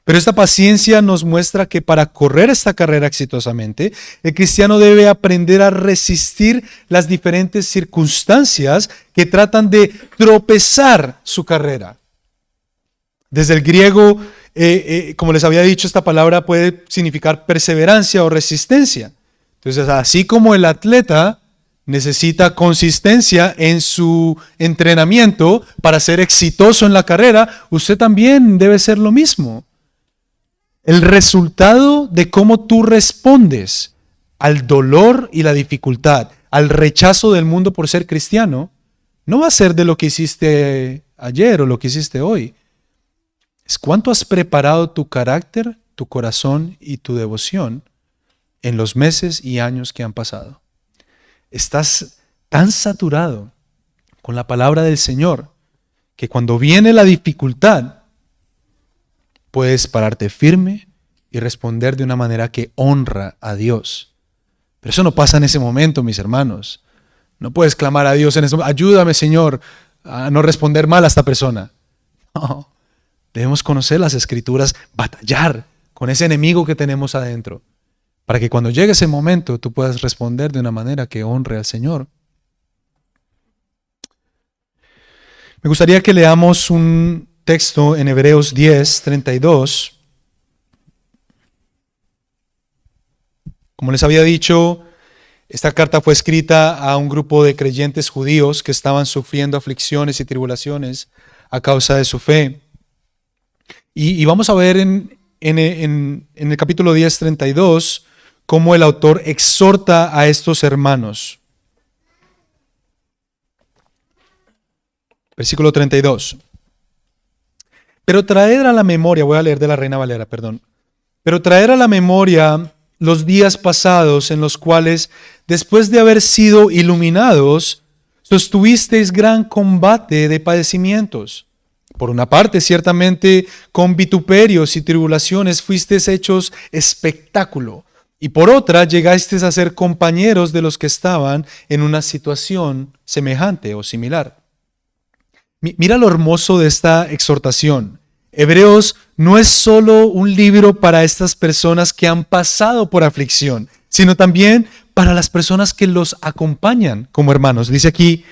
Pero esta paciencia nos muestra que para correr esta carrera exitosamente, el cristiano debe aprender a resistir las diferentes circunstancias que tratan de tropezar su carrera. Desde el griego, como les había dicho, esta palabra puede significar perseverancia o resistencia. Entonces, así como el atleta necesita consistencia en su entrenamiento para ser exitoso en la carrera, usted también debe ser lo mismo. El resultado de cómo tú respondes al dolor y la dificultad, al rechazo del mundo por ser cristiano, no va a ser de lo que hiciste ayer o lo que hiciste hoy. Es cuánto has preparado tu carácter, tu corazón y tu devoción en los meses y años que han pasado. Estás tan saturado con la palabra del Señor, que cuando viene la dificultad, puedes pararte firme y responder de una manera que honra a Dios. Pero eso no pasa en ese momento, mis hermanos. No puedes clamar a Dios en ese momento: ayúdame, Señor, a no responder mal a esta persona. No, debemos conocer las Escrituras, batallar con ese enemigo que tenemos adentro, para que cuando llegue ese momento tú puedas responder de una manera que honre al Señor. Me gustaría que leamos un texto en Hebreos 10:32. Como les había dicho, esta carta fue escrita a un grupo de creyentes judíos que estaban sufriendo aflicciones y tribulaciones a causa de su fe. Y vamos a ver en el capítulo 10:32 cómo el autor exhorta a estos hermanos. Versículo 32. Pero traer a la memoria, voy a leer de la Reina Valera, perdón. Pero traer a la memoria los días pasados en los cuales, después de haber sido iluminados, sostuvisteis gran combate de padecimientos. Por una parte, ciertamente, con vituperios y tribulaciones fuisteis hechos espectáculo, y por otra, llegasteis a ser compañeros de los que estaban en una situación semejante o similar. Mira lo hermoso de esta exhortación. Hebreos no es solo un libro para estas personas que han pasado por aflicción, sino también para las personas que los acompañan como hermanos. Dice aquí: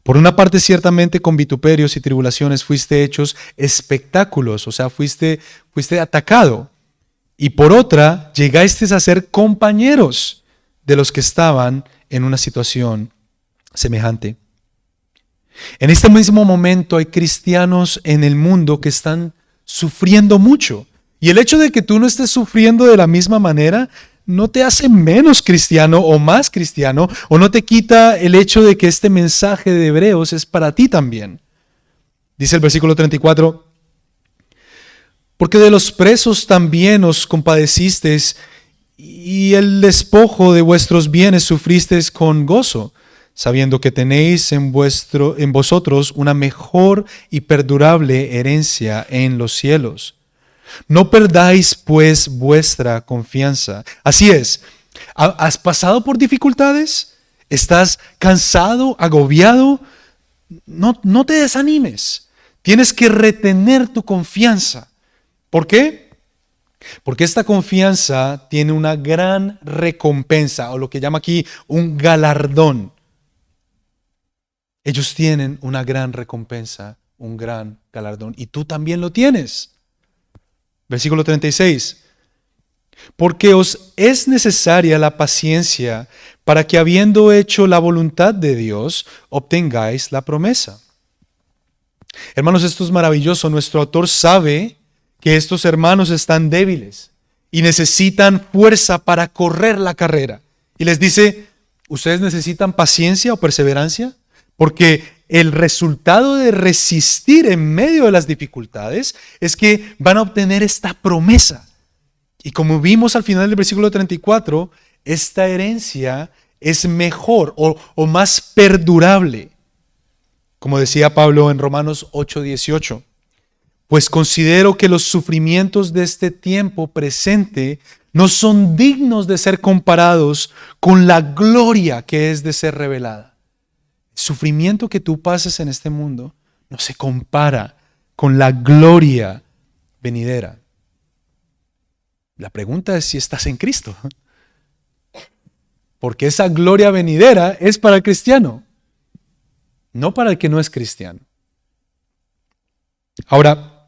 por una parte, ciertamente con vituperios y tribulaciones fuiste hechos espectáculos, o sea, fuiste atacado. Y por otra, llegasteis a ser compañeros de los que estaban en una situación semejante. En este mismo momento hay cristianos en el mundo que están sufriendo mucho. Y el hecho de que tú no estés sufriendo de la misma manera no te hace menos cristiano o más cristiano, o no te quita el hecho de que este mensaje de Hebreos es para ti también. Dice el versículo 34, porque de los presos también os compadecisteis, y el despojo de vuestros bienes sufristeis con gozo, sabiendo que tenéis en vosotros una mejor y perdurable herencia en los cielos. No perdáis pues vuestra confianza. Así es, ¿has pasado por dificultades? ¿Estás cansado, agobiado? No te desanimes. Tienes que retener tu confianza. ¿Por qué? Porque esta confianza tiene una gran recompensa, o lo que llama aquí un galardón. Ellos tienen una gran recompensa, un gran galardón, y tú también lo tienes. Versículo 36. Porque os es necesaria la paciencia para que, habiendo hecho la voluntad de Dios, obtengáis la promesa. Hermanos, esto es maravilloso. Nuestro autor sabe que estos hermanos están débiles y necesitan fuerza para correr la carrera. Y les dice: ¿ustedes necesitan paciencia o perseverancia? Porque el resultado de resistir en medio de las dificultades es que van a obtener esta promesa. Y como vimos al final del versículo 34, esta herencia es mejor o más perdurable. Como decía Pablo en Romanos 8:18, pues considero que los sufrimientos de este tiempo presente no son dignos de ser comparados con la gloria que es de ser revelada. El sufrimiento que tú pases en este mundo no se compara con la gloria venidera. La pregunta es si estás en Cristo. Porque esa gloria venidera es para el cristiano, no para el que no es cristiano. Ahora,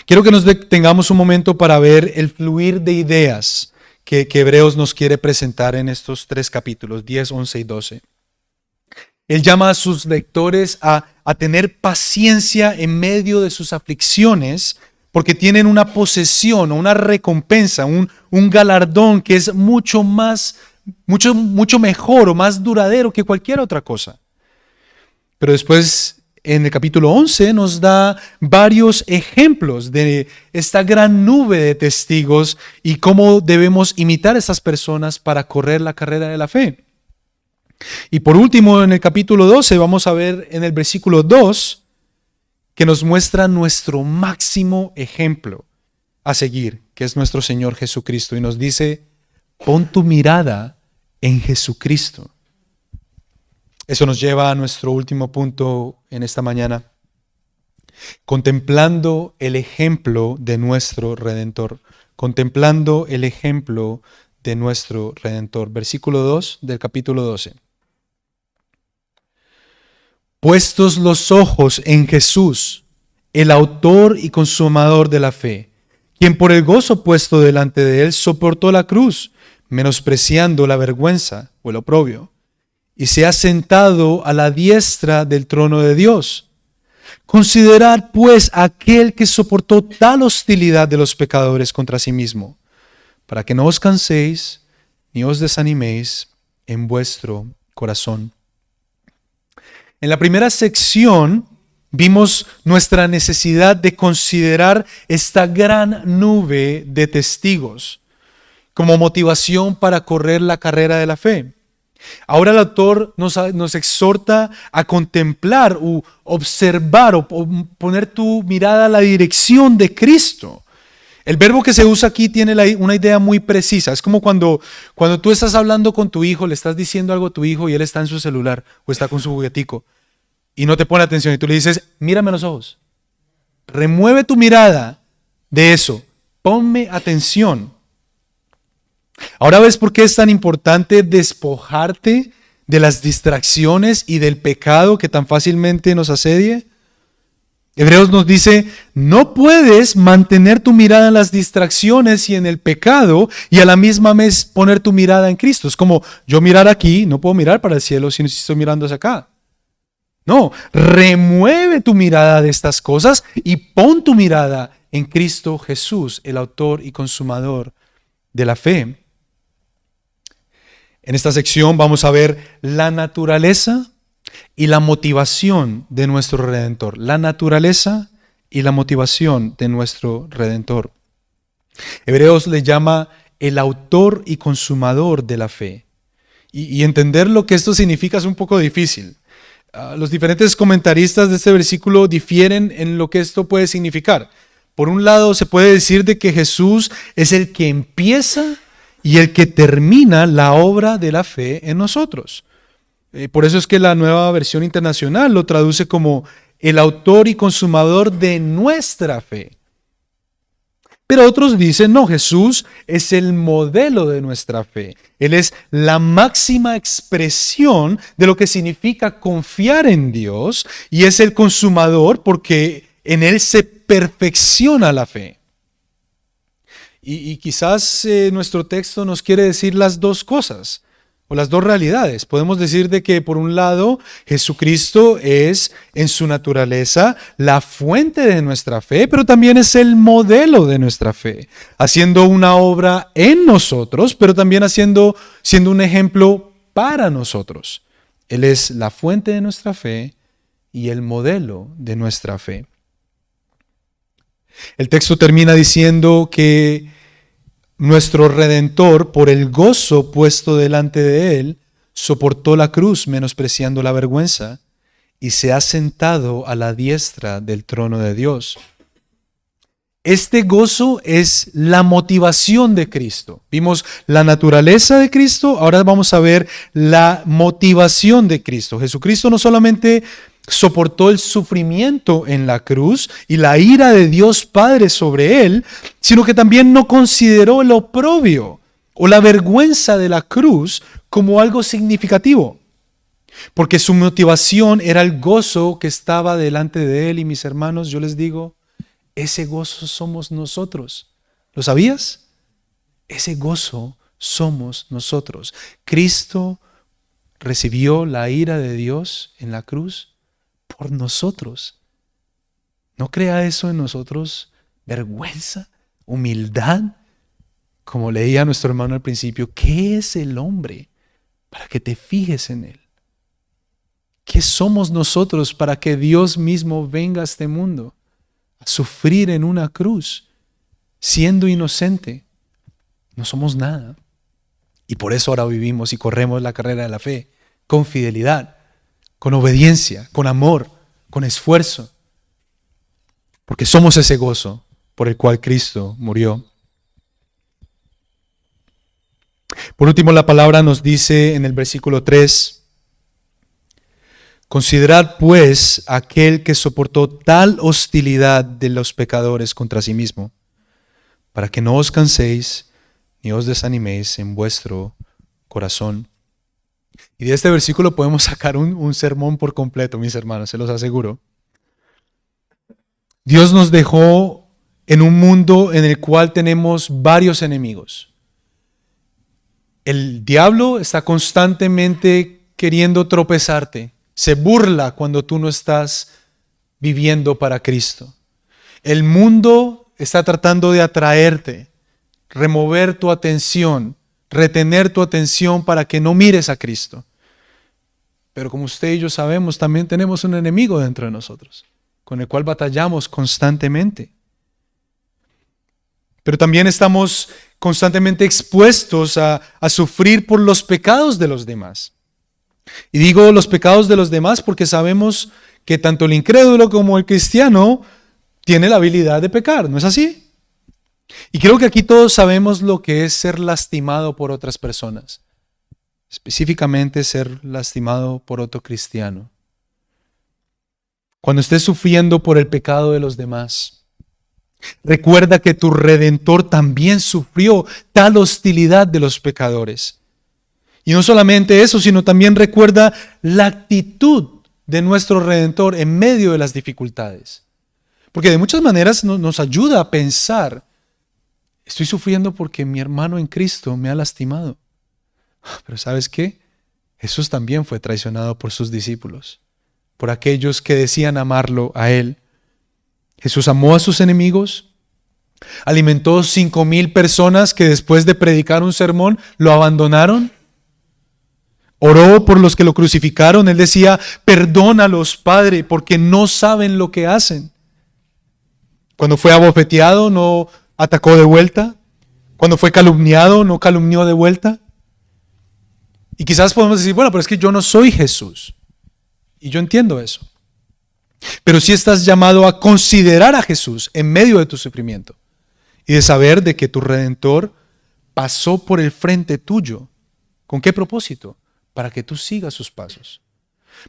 quiero que nos detengamos un momento para ver el fluir de ideas que Hebreos nos quiere presentar en estos 3 capítulos, 10, 11 y 12. Él llama a sus lectores a tener paciencia en medio de sus aflicciones, porque tienen una posesión o una recompensa, un galardón que es mucho mejor o más duradero que cualquier otra cosa. Pero después, en el capítulo 11, nos da varios ejemplos de esta gran nube de testigos y cómo debemos imitar a estas personas para correr la carrera de la fe. Y por último, en el capítulo 12, vamos a ver en el versículo 2 que nos muestra nuestro máximo ejemplo a seguir, que es nuestro Señor Jesucristo. Y nos dice, pon tu mirada en Jesucristo. Eso nos lleva a nuestro último punto en esta mañana. Contemplando el ejemplo de nuestro Redentor. Contemplando el ejemplo de nuestro Redentor. Versículo 2 del capítulo 12. Puestos los ojos en Jesús, el autor y consumador de la fe, quien por el gozo puesto delante de él soportó la cruz, menospreciando la vergüenza o el oprobio, y se ha sentado a la diestra del trono de Dios. Considerad pues aquel que soportó tal hostilidad de los pecadores contra sí mismo, para que no os canséis ni os desaniméis en vuestro corazón. En la primera sección vimos nuestra necesidad de considerar esta gran nube de testigos como motivación para correr la carrera de la fe. Ahora el autor nos exhorta a contemplar o observar o poner tu mirada a la dirección de Cristo. El verbo que se usa aquí tiene una idea muy precisa. Es como cuando tú estás hablando con tu hijo, le estás diciendo algo a tu hijo y él está en su celular o está con su juguetico y no te pone atención y tú le dices, mírame a los ojos, remueve tu mirada de eso, ponme atención. Ahora ves por qué es tan importante despojarte de las distracciones y del pecado que tan fácilmente nos asedia. Hebreos nos dice, no puedes mantener tu mirada en las distracciones y en el pecado y a la misma vez poner tu mirada en Cristo. Es como yo mirar aquí, no puedo mirar para el cielo si estoy mirando hacia acá. No, remueve tu mirada de estas cosas y pon tu mirada en Cristo Jesús, el autor y consumador de la fe. En esta sección vamos a ver la naturaleza y la motivación de nuestro Redentor. La naturaleza y la motivación de nuestro Redentor. Hebreos le llama el autor y consumador de la fe. Y entender lo que esto significa es un poco difícil. Los diferentes comentaristas de este versículo difieren en lo que esto puede significar. Por un lado, se puede decir de que Jesús es el que empieza y el que termina la obra de la fe en nosotros. Por eso es que la Nueva Versión Internacional lo traduce como el autor y consumador de nuestra fe. Pero otros dicen, no, Jesús es el modelo de nuestra fe. Él es la máxima expresión de lo que significa confiar en Dios y es el consumador porque en Él se perfecciona la fe. Y quizás nuestro texto nos quiere decir las dos cosas o las dos realidades. Podemos decir de que por un lado Jesucristo es en su naturaleza la fuente de nuestra fe, pero también es el modelo de nuestra fe, haciendo una obra en nosotros, pero también siendo un ejemplo para nosotros. Él es la fuente de nuestra fe y el modelo de nuestra fe. El texto termina diciendo que nuestro Redentor, por el gozo puesto delante de él, soportó la cruz menospreciando la vergüenza y se ha sentado a la diestra del trono de Dios. Este gozo es la motivación de Cristo. Vimos la naturaleza de Cristo, ahora vamos a ver la motivación de Cristo. Jesucristo no solamente soportó el sufrimiento en la cruz y la ira de Dios Padre sobre él, sino que también no consideró el oprobio o la vergüenza de la cruz como algo significativo, porque su motivación era el gozo que estaba delante de él. Y mis hermanos, yo les digo, ese gozo somos nosotros. ¿Lo sabías? Ese gozo somos nosotros. Cristo recibió la ira de Dios en la cruz por nosotros. ¿No crea eso en nosotros vergüenza, humildad? Como leía nuestro hermano al principio, ¿qué es el hombre para que te fijes en él? ¿Qué somos nosotros para que Dios mismo venga a este mundo a sufrir en una cruz siendo inocente? No somos nada. Y por eso ahora vivimos y corremos la carrera de la fe con fidelidad, con obediencia, con amor, con esfuerzo, porque somos ese gozo por el cual Cristo murió. Por último, la palabra nos dice en el versículo 3, considerad pues aquel que soportó tal hostilidad de los pecadores contra sí mismo, para que no os canséis ni os desaniméis en vuestro corazón. Y de este versículo podemos sacar un sermón por completo, mis hermanos, se los aseguro. Dios nos dejó en un mundo en el cual tenemos varios enemigos. El diablo está constantemente queriendo tropezarte. Se burla cuando tú no estás viviendo para Cristo. El mundo está tratando de atraerte, remover tu atención, retener tu atención para que no mires a Cristo. Pero como usted y yo sabemos, también tenemos un enemigo dentro de nosotros, con el cual batallamos constantemente. Pero también estamos constantemente expuestos a sufrir por los pecados de los demás. Y digo los pecados de los demás porque sabemos que tanto el incrédulo como el cristiano tiene la habilidad de pecar, ¿no es así? Y creo que aquí todos sabemos lo que es ser lastimado por otras personas, específicamente ser lastimado por otro cristiano. Cuando estés sufriendo por el pecado de los demás, recuerda que tu Redentor también sufrió tal hostilidad de los pecadores. Y no solamente eso, sino también recuerda la actitud de nuestro Redentor en medio de las dificultades. Porque de muchas maneras nos ayuda a pensar, estoy sufriendo porque mi hermano en Cristo me ha lastimado. Pero ¿sabes qué? Jesús también fue traicionado por sus discípulos, por aquellos que decían amarlo a Él. Jesús amó a sus enemigos, alimentó 5,000 personas que después de predicar un sermón lo abandonaron. Oró por los que lo crucificaron. Él decía, perdónalos, Padre, porque no saben lo que hacen. Cuando fue abofeteado, no atacó de vuelta. Cuando fue calumniado, no calumnió de vuelta. Y quizás podemos decir, bueno, pero es que yo no soy Jesús. Y yo entiendo eso. Pero sí estás llamado a considerar a Jesús en medio de tu sufrimiento. Y de saber de que tu Redentor pasó por el frente tuyo. ¿Con qué propósito? Para que tú sigas sus pasos.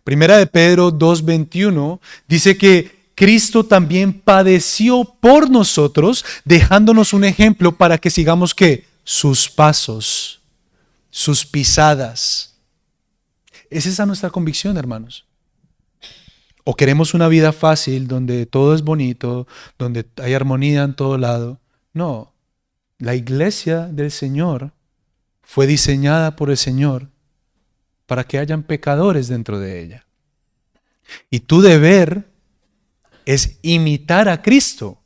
Primera de Pedro 2:21 dice que Cristo también padeció por nosotros, dejándonos un ejemplo para que sigamos ¿qué? Sus pasos, sus pisadas. ¿Es esa nuestra convicción, hermanos? ¿O queremos una vida fácil donde todo es bonito, donde hay armonía en todo lado? No, la iglesia del Señor fue diseñada por el Señor para que hayan pecadores dentro de ella. Y tu deber es imitar a Cristo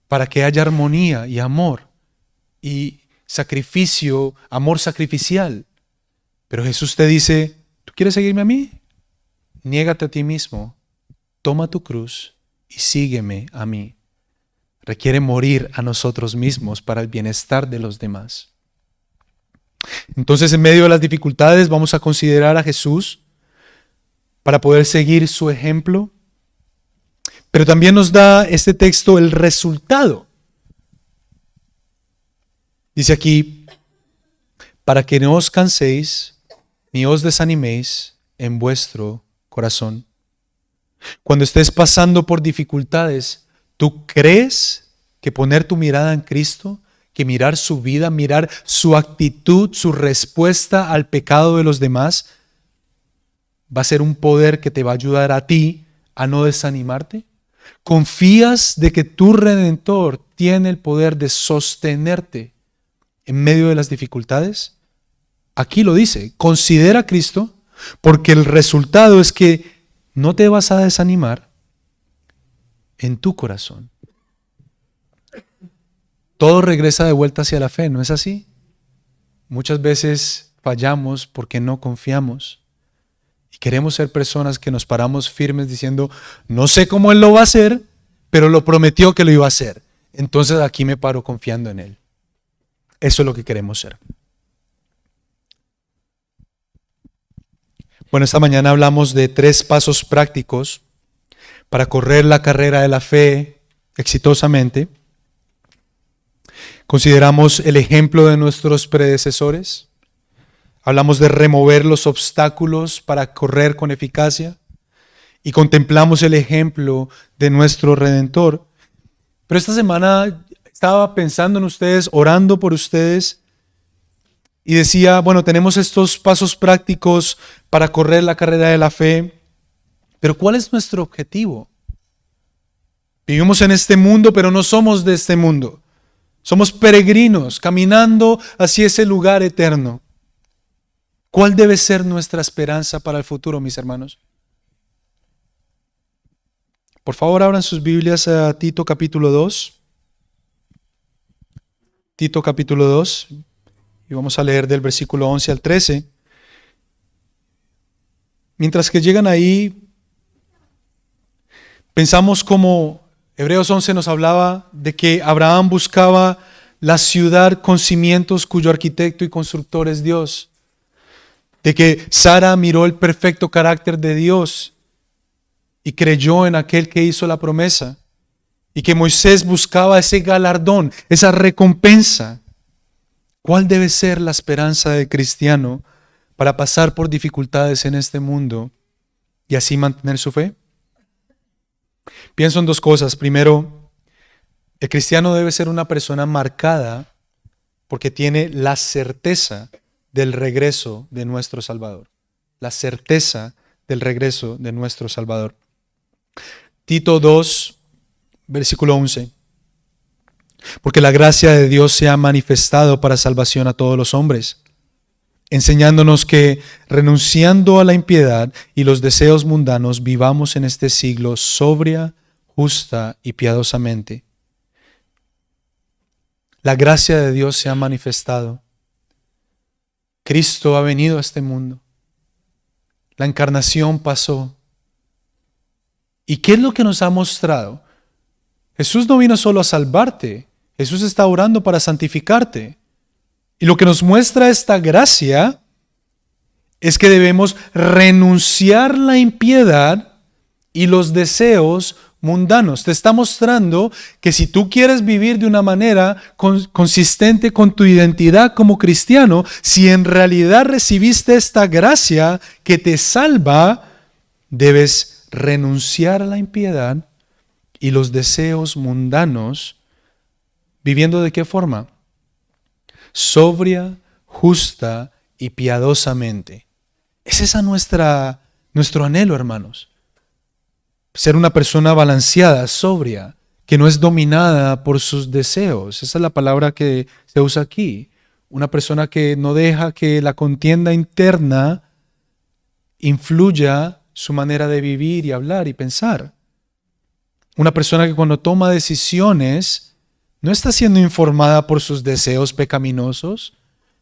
para que haya armonía y amor y sacrificio, amor sacrificial. Pero Jesús te dice, ¿tú quieres seguirme a mí? Niégate a ti mismo, toma tu cruz y sígueme a mí. Requiere morir a nosotros mismos para el bienestar de los demás. Entonces, en medio de las dificultades, vamos a considerar a Jesús para poder seguir su ejemplo. Pero también nos da este texto el resultado. Dice aquí, para que no os canséis ni os desaniméis en vuestro corazón. Cuando estés pasando por dificultades, ¿tú crees que poner tu mirada en Cristo, que mirar su vida, mirar su actitud, su respuesta al pecado de los demás, va a ser un poder que te va a ayudar a ti a no desanimarte? ¿Confías de que tu Redentor tiene el poder de sostenerte en medio de las dificultades? Aquí lo dice, considera a Cristo, porque el resultado es que no te vas a desanimar en tu corazón. Todo regresa de vuelta hacia la fe, ¿no es así? Muchas veces fallamos porque no confiamos y queremos ser personas que nos paramos firmes diciendo, no sé cómo Él lo va a hacer, pero lo prometió que lo iba a hacer. Entonces aquí me paro confiando en Él. Eso es lo que queremos ser. Bueno, esta mañana hablamos de 3 pasos prácticos para correr la carrera de la fe exitosamente. Consideramos el ejemplo de nuestros predecesores. Hablamos de remover los obstáculos para correr con eficacia. Y contemplamos el ejemplo de nuestro Redentor. Pero esta semana estaba pensando en ustedes, orando por ustedes, y decía, bueno, tenemos estos pasos prácticos para correr la carrera de la fe, pero ¿cuál es nuestro objetivo? Vivimos en este mundo, pero no somos de este mundo. Somos peregrinos, caminando hacia ese lugar eterno. ¿Cuál debe ser nuestra esperanza para el futuro, mis hermanos? Por favor, abran sus Biblias a Tito capítulo 2. Tito capítulo 2. Y vamos a leer del versículo 11 al 13. Mientras que llegan ahí, pensamos como Hebreos 11 nos hablaba de que Abraham buscaba la ciudad con cimientos cuyo arquitecto y constructor es Dios. De que Sara miró el perfecto carácter de Dios y creyó en aquel que hizo la promesa. Y que Moisés buscaba ese galardón, esa recompensa. ¿Cuál debe ser la esperanza del cristiano para pasar por dificultades en este mundo y así mantener su fe? Pienso en 2 cosas. Primero, el cristiano debe ser una persona marcada porque tiene la certeza del regreso de nuestro Salvador. La certeza del regreso de nuestro Salvador. Tito 2, versículo 11. Porque la gracia de Dios se ha manifestado para salvación a todos los hombres, enseñándonos que, renunciando a la impiedad y los deseos mundanos, vivamos en este siglo sobria, justa y piadosamente. La gracia de Dios se ha manifestado. Cristo ha venido a este mundo. La encarnación pasó. ¿Y qué es lo que nos ha mostrado? Jesús no vino solo a salvarte. Jesús está orando para santificarte. Y lo que nos muestra esta gracia es que debemos renunciar la impiedad y los deseos mundanos. Te está mostrando que si tú quieres vivir de una manera consistente con tu identidad como cristiano, si en realidad recibiste esta gracia que te salva, debes renunciar a la impiedad y los deseos mundanos. ¿Viviendo de qué forma? Sobria, justa y piadosamente. Es esa nuestro anhelo, hermanos. Ser una persona balanceada, sobria, que no es dominada por sus deseos. Esa es la palabra que se usa aquí. Una persona que no deja que la contienda interna influya su manera de vivir y hablar y pensar. Una persona que cuando toma decisiones no está siendo informada por sus deseos pecaminosos,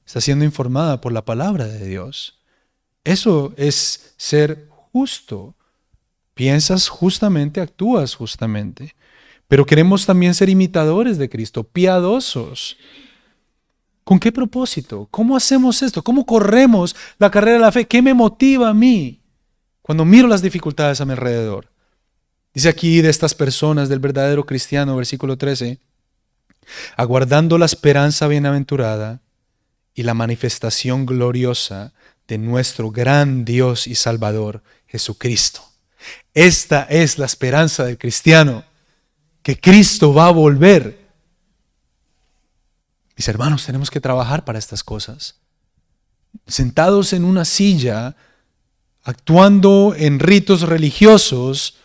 está siendo informada por la palabra de Dios. Eso es ser justo. Piensas justamente, actúas justamente. Pero queremos también ser imitadores de Cristo, piadosos. ¿Con qué propósito? ¿Cómo hacemos esto? ¿Cómo corremos la carrera de la fe? ¿Qué me motiva a mí cuando miro las dificultades a mi alrededor? Dice aquí de estas personas, del verdadero cristiano, versículo 13, aguardando la esperanza bienaventurada y la manifestación gloriosa de nuestro gran Dios y Salvador, Jesucristo. Esta es la esperanza del cristiano, que Cristo va a volver. Mis hermanos, tenemos que trabajar para estas cosas. Sentados en una silla, actuando en ritos religiosos,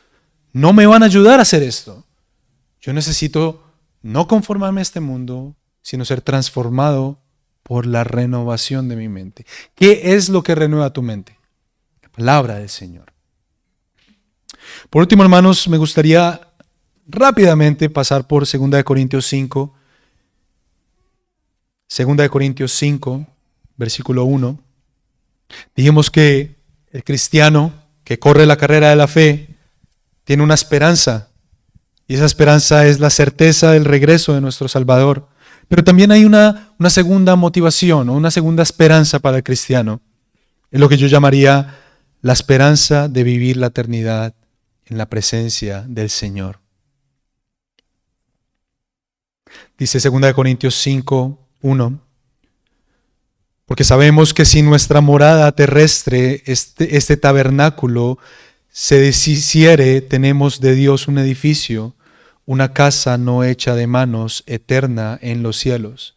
no me van a ayudar a hacer esto. Yo necesito no conformarme a este mundo, sino ser transformado por la renovación de mi mente. ¿Qué es lo que renueva tu mente? La palabra del Señor. Por último, hermanos, me gustaría rápidamente pasar por 2 Corintios 5. 2 Corintios 5, versículo 1. Dijimos que el cristiano que corre la carrera de la fe tiene una esperanza. Y esa esperanza es la certeza del regreso de nuestro Salvador. Pero también hay una segunda motivación o una segunda esperanza para el cristiano. Es lo que yo llamaría la esperanza de vivir la eternidad en la presencia del Señor. Dice 2 Corintios 5:1, porque sabemos que si nuestra morada terrestre, este tabernáculo, se deshiciere, tenemos de Dios un edificio, una casa no hecha de manos, eterna en los cielos.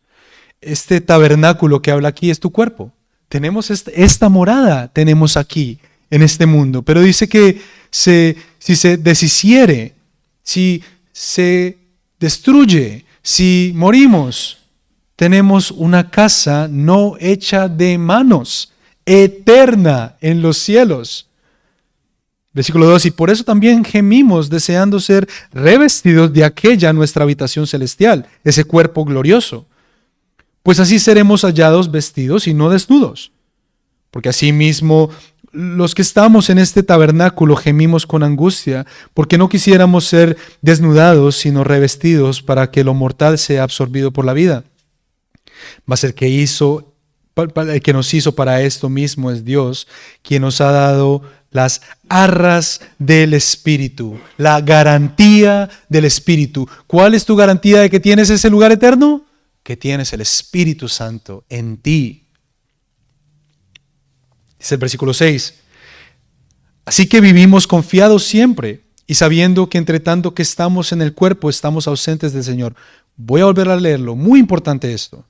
Este tabernáculo que habla aquí es tu cuerpo. Tenemos esta morada, tenemos aquí, en este mundo. Pero dice que si se deshiciere, si se destruye, si morimos, tenemos una casa no hecha de manos, eterna en los cielos. Versículo 2, y por eso también gemimos deseando ser revestidos de aquella nuestra habitación celestial, ese cuerpo glorioso. Pues así seremos hallados vestidos y no desnudos. Porque asimismo los que estamos en este tabernáculo gemimos con angustia, porque no quisiéramos ser desnudados, sino revestidos para que lo mortal sea absorbido por la vida. Mas el que nos hizo para esto mismo es Dios, quien nos ha dado las arras del Espíritu, la garantía del Espíritu. ¿Cuál es tu garantía de que tienes ese lugar eterno? Que tienes el Espíritu Santo en ti. Dice el versículo 6. Así que vivimos confiados siempre y sabiendo que entre tanto que estamos en el cuerpo estamos ausentes del Señor. Voy a volver a leerlo, muy importante esto.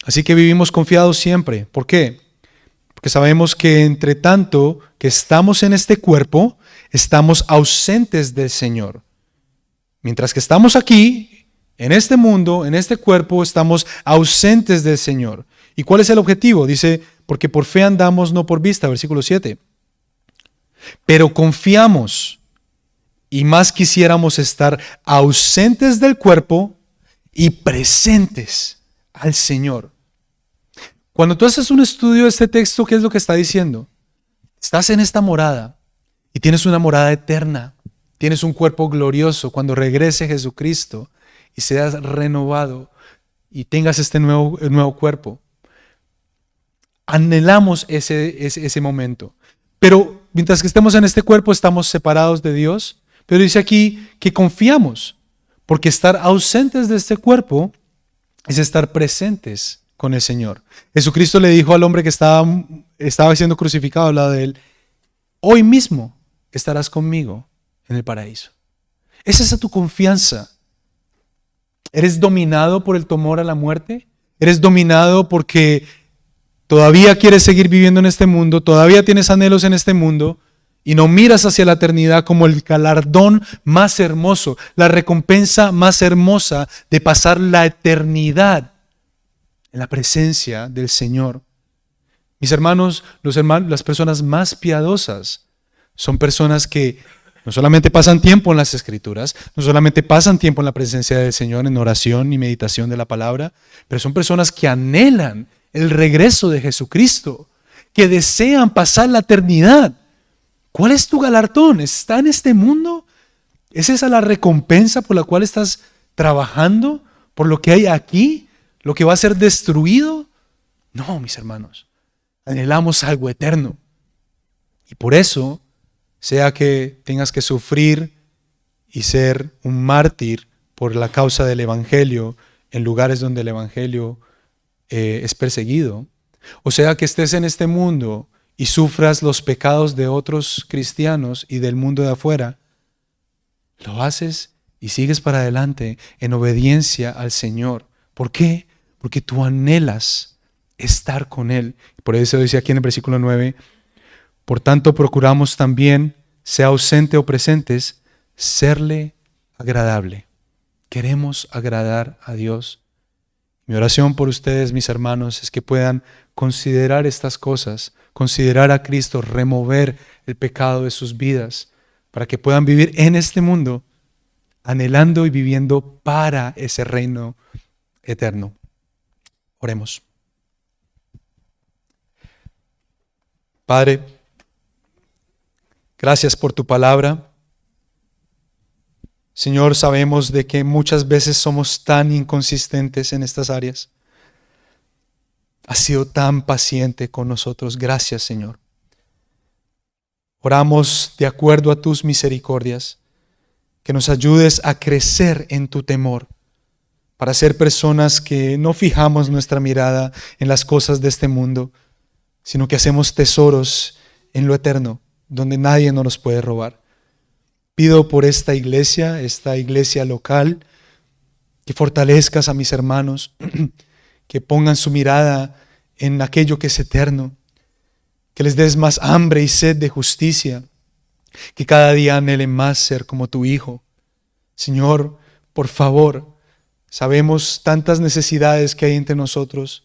Así que vivimos confiados siempre. ¿Por qué? Porque sabemos que entre tanto que estamos en este cuerpo, estamos ausentes del Señor. Mientras que estamos aquí, en este mundo, en este cuerpo, estamos ausentes del Señor. ¿Y cuál es el objetivo? Dice, porque por fe andamos, no por vista, versículo 7. Pero confiamos y más quisiéramos estar ausentes del cuerpo y presentes al Señor. Cuando tú haces un estudio de este texto, ¿qué es lo que está diciendo? Estás en esta morada y tienes una morada eterna. Tienes un cuerpo glorioso. Cuando regrese Jesucristo y seas renovado y tengas este nuevo cuerpo, anhelamos ese momento. Pero mientras que estemos en este cuerpo, estamos separados de Dios. Pero dice aquí que confiamos, porque estar ausentes de este cuerpo es estar presentes con el Señor. Jesucristo le dijo al hombre que estaba siendo crucificado al lado de él, hoy mismo estarás conmigo en el paraíso. Esa es tu confianza. ¿Eres dominado por el temor a la muerte? ¿Eres dominado porque todavía quieres seguir viviendo en este mundo? ¿Todavía tienes anhelos en este mundo? Y no miras hacia la eternidad como el galardón más hermoso, la recompensa más hermosa de pasar la eternidad en la presencia del Señor. Mis hermanos, las personas más piadosas son personas que no solamente pasan tiempo en las Escrituras, no solamente pasan tiempo en la presencia del Señor en oración y meditación de la palabra, pero son personas que anhelan el regreso de Jesucristo, que desean pasar la eternidad. ¿Cuál es tu galardón? ¿Está en este mundo? ¿Es esa la recompensa por la cual estás trabajando? ¿Por lo que hay aquí? ¿Lo que va a ser destruido? No, mis hermanos. Anhelamos algo eterno. Y por eso, sea que tengas que sufrir y ser un mártir por la causa del Evangelio en lugares donde el Evangelio es perseguido, o sea que estés en este mundo y sufras los pecados de otros cristianos y del mundo de afuera, lo haces y sigues para adelante en obediencia al Señor. ¿Por qué? Porque tú anhelas estar con Él. Por eso dice aquí en el versículo 9, por tanto procuramos también, sea ausente o presentes, serle agradable. Queremos agradar a Dios. Mi oración por ustedes, mis hermanos, es que puedan considerar estas cosas, considerar a Cristo, remover el pecado de sus vidas, para que puedan vivir en este mundo, anhelando y viviendo para ese reino eterno. Oremos. Padre, gracias por tu palabra. Señor, sabemos de que muchas veces somos tan inconsistentes en estas áreas. Has sido tan paciente con nosotros. Gracias, Señor. Oramos de acuerdo a tus misericordias, que nos ayudes a crecer en tu temor, para ser personas que no fijamos nuestra mirada en las cosas de este mundo, sino que hacemos tesoros en lo eterno, donde nadie nos los puede robar. Pido por esta iglesia local, que fortalezcas a mis hermanos, que pongan su mirada en aquello que es eterno, que les des más hambre y sed de justicia, que cada día anhelen más ser como tu Hijo. Señor, por favor, sabemos tantas necesidades que hay entre nosotros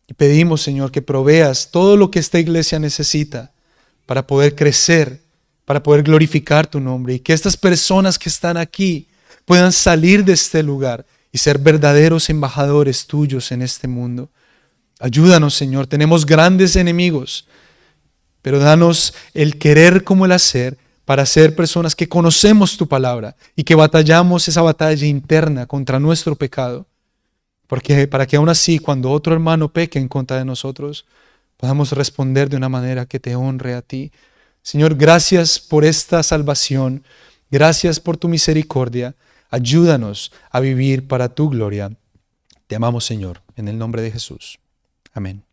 y pedimos, Señor, que proveas todo lo que esta iglesia necesita para poder crecer, para poder glorificar tu nombre, y que estas personas que están aquí puedan salir de este lugar y ser verdaderos embajadores tuyos en este mundo. Ayúdanos, Señor, tenemos grandes enemigos, pero danos el querer como el hacer para ser personas que conocemos tu palabra y que batallamos esa batalla interna contra nuestro pecado. Porque para que aún así, cuando otro hermano peque en contra de nosotros, podamos responder de una manera que te honre a ti. Señor, gracias por esta salvación. Gracias por tu misericordia. Ayúdanos a vivir para tu gloria. Te amamos, Señor, en el nombre de Jesús. Amén.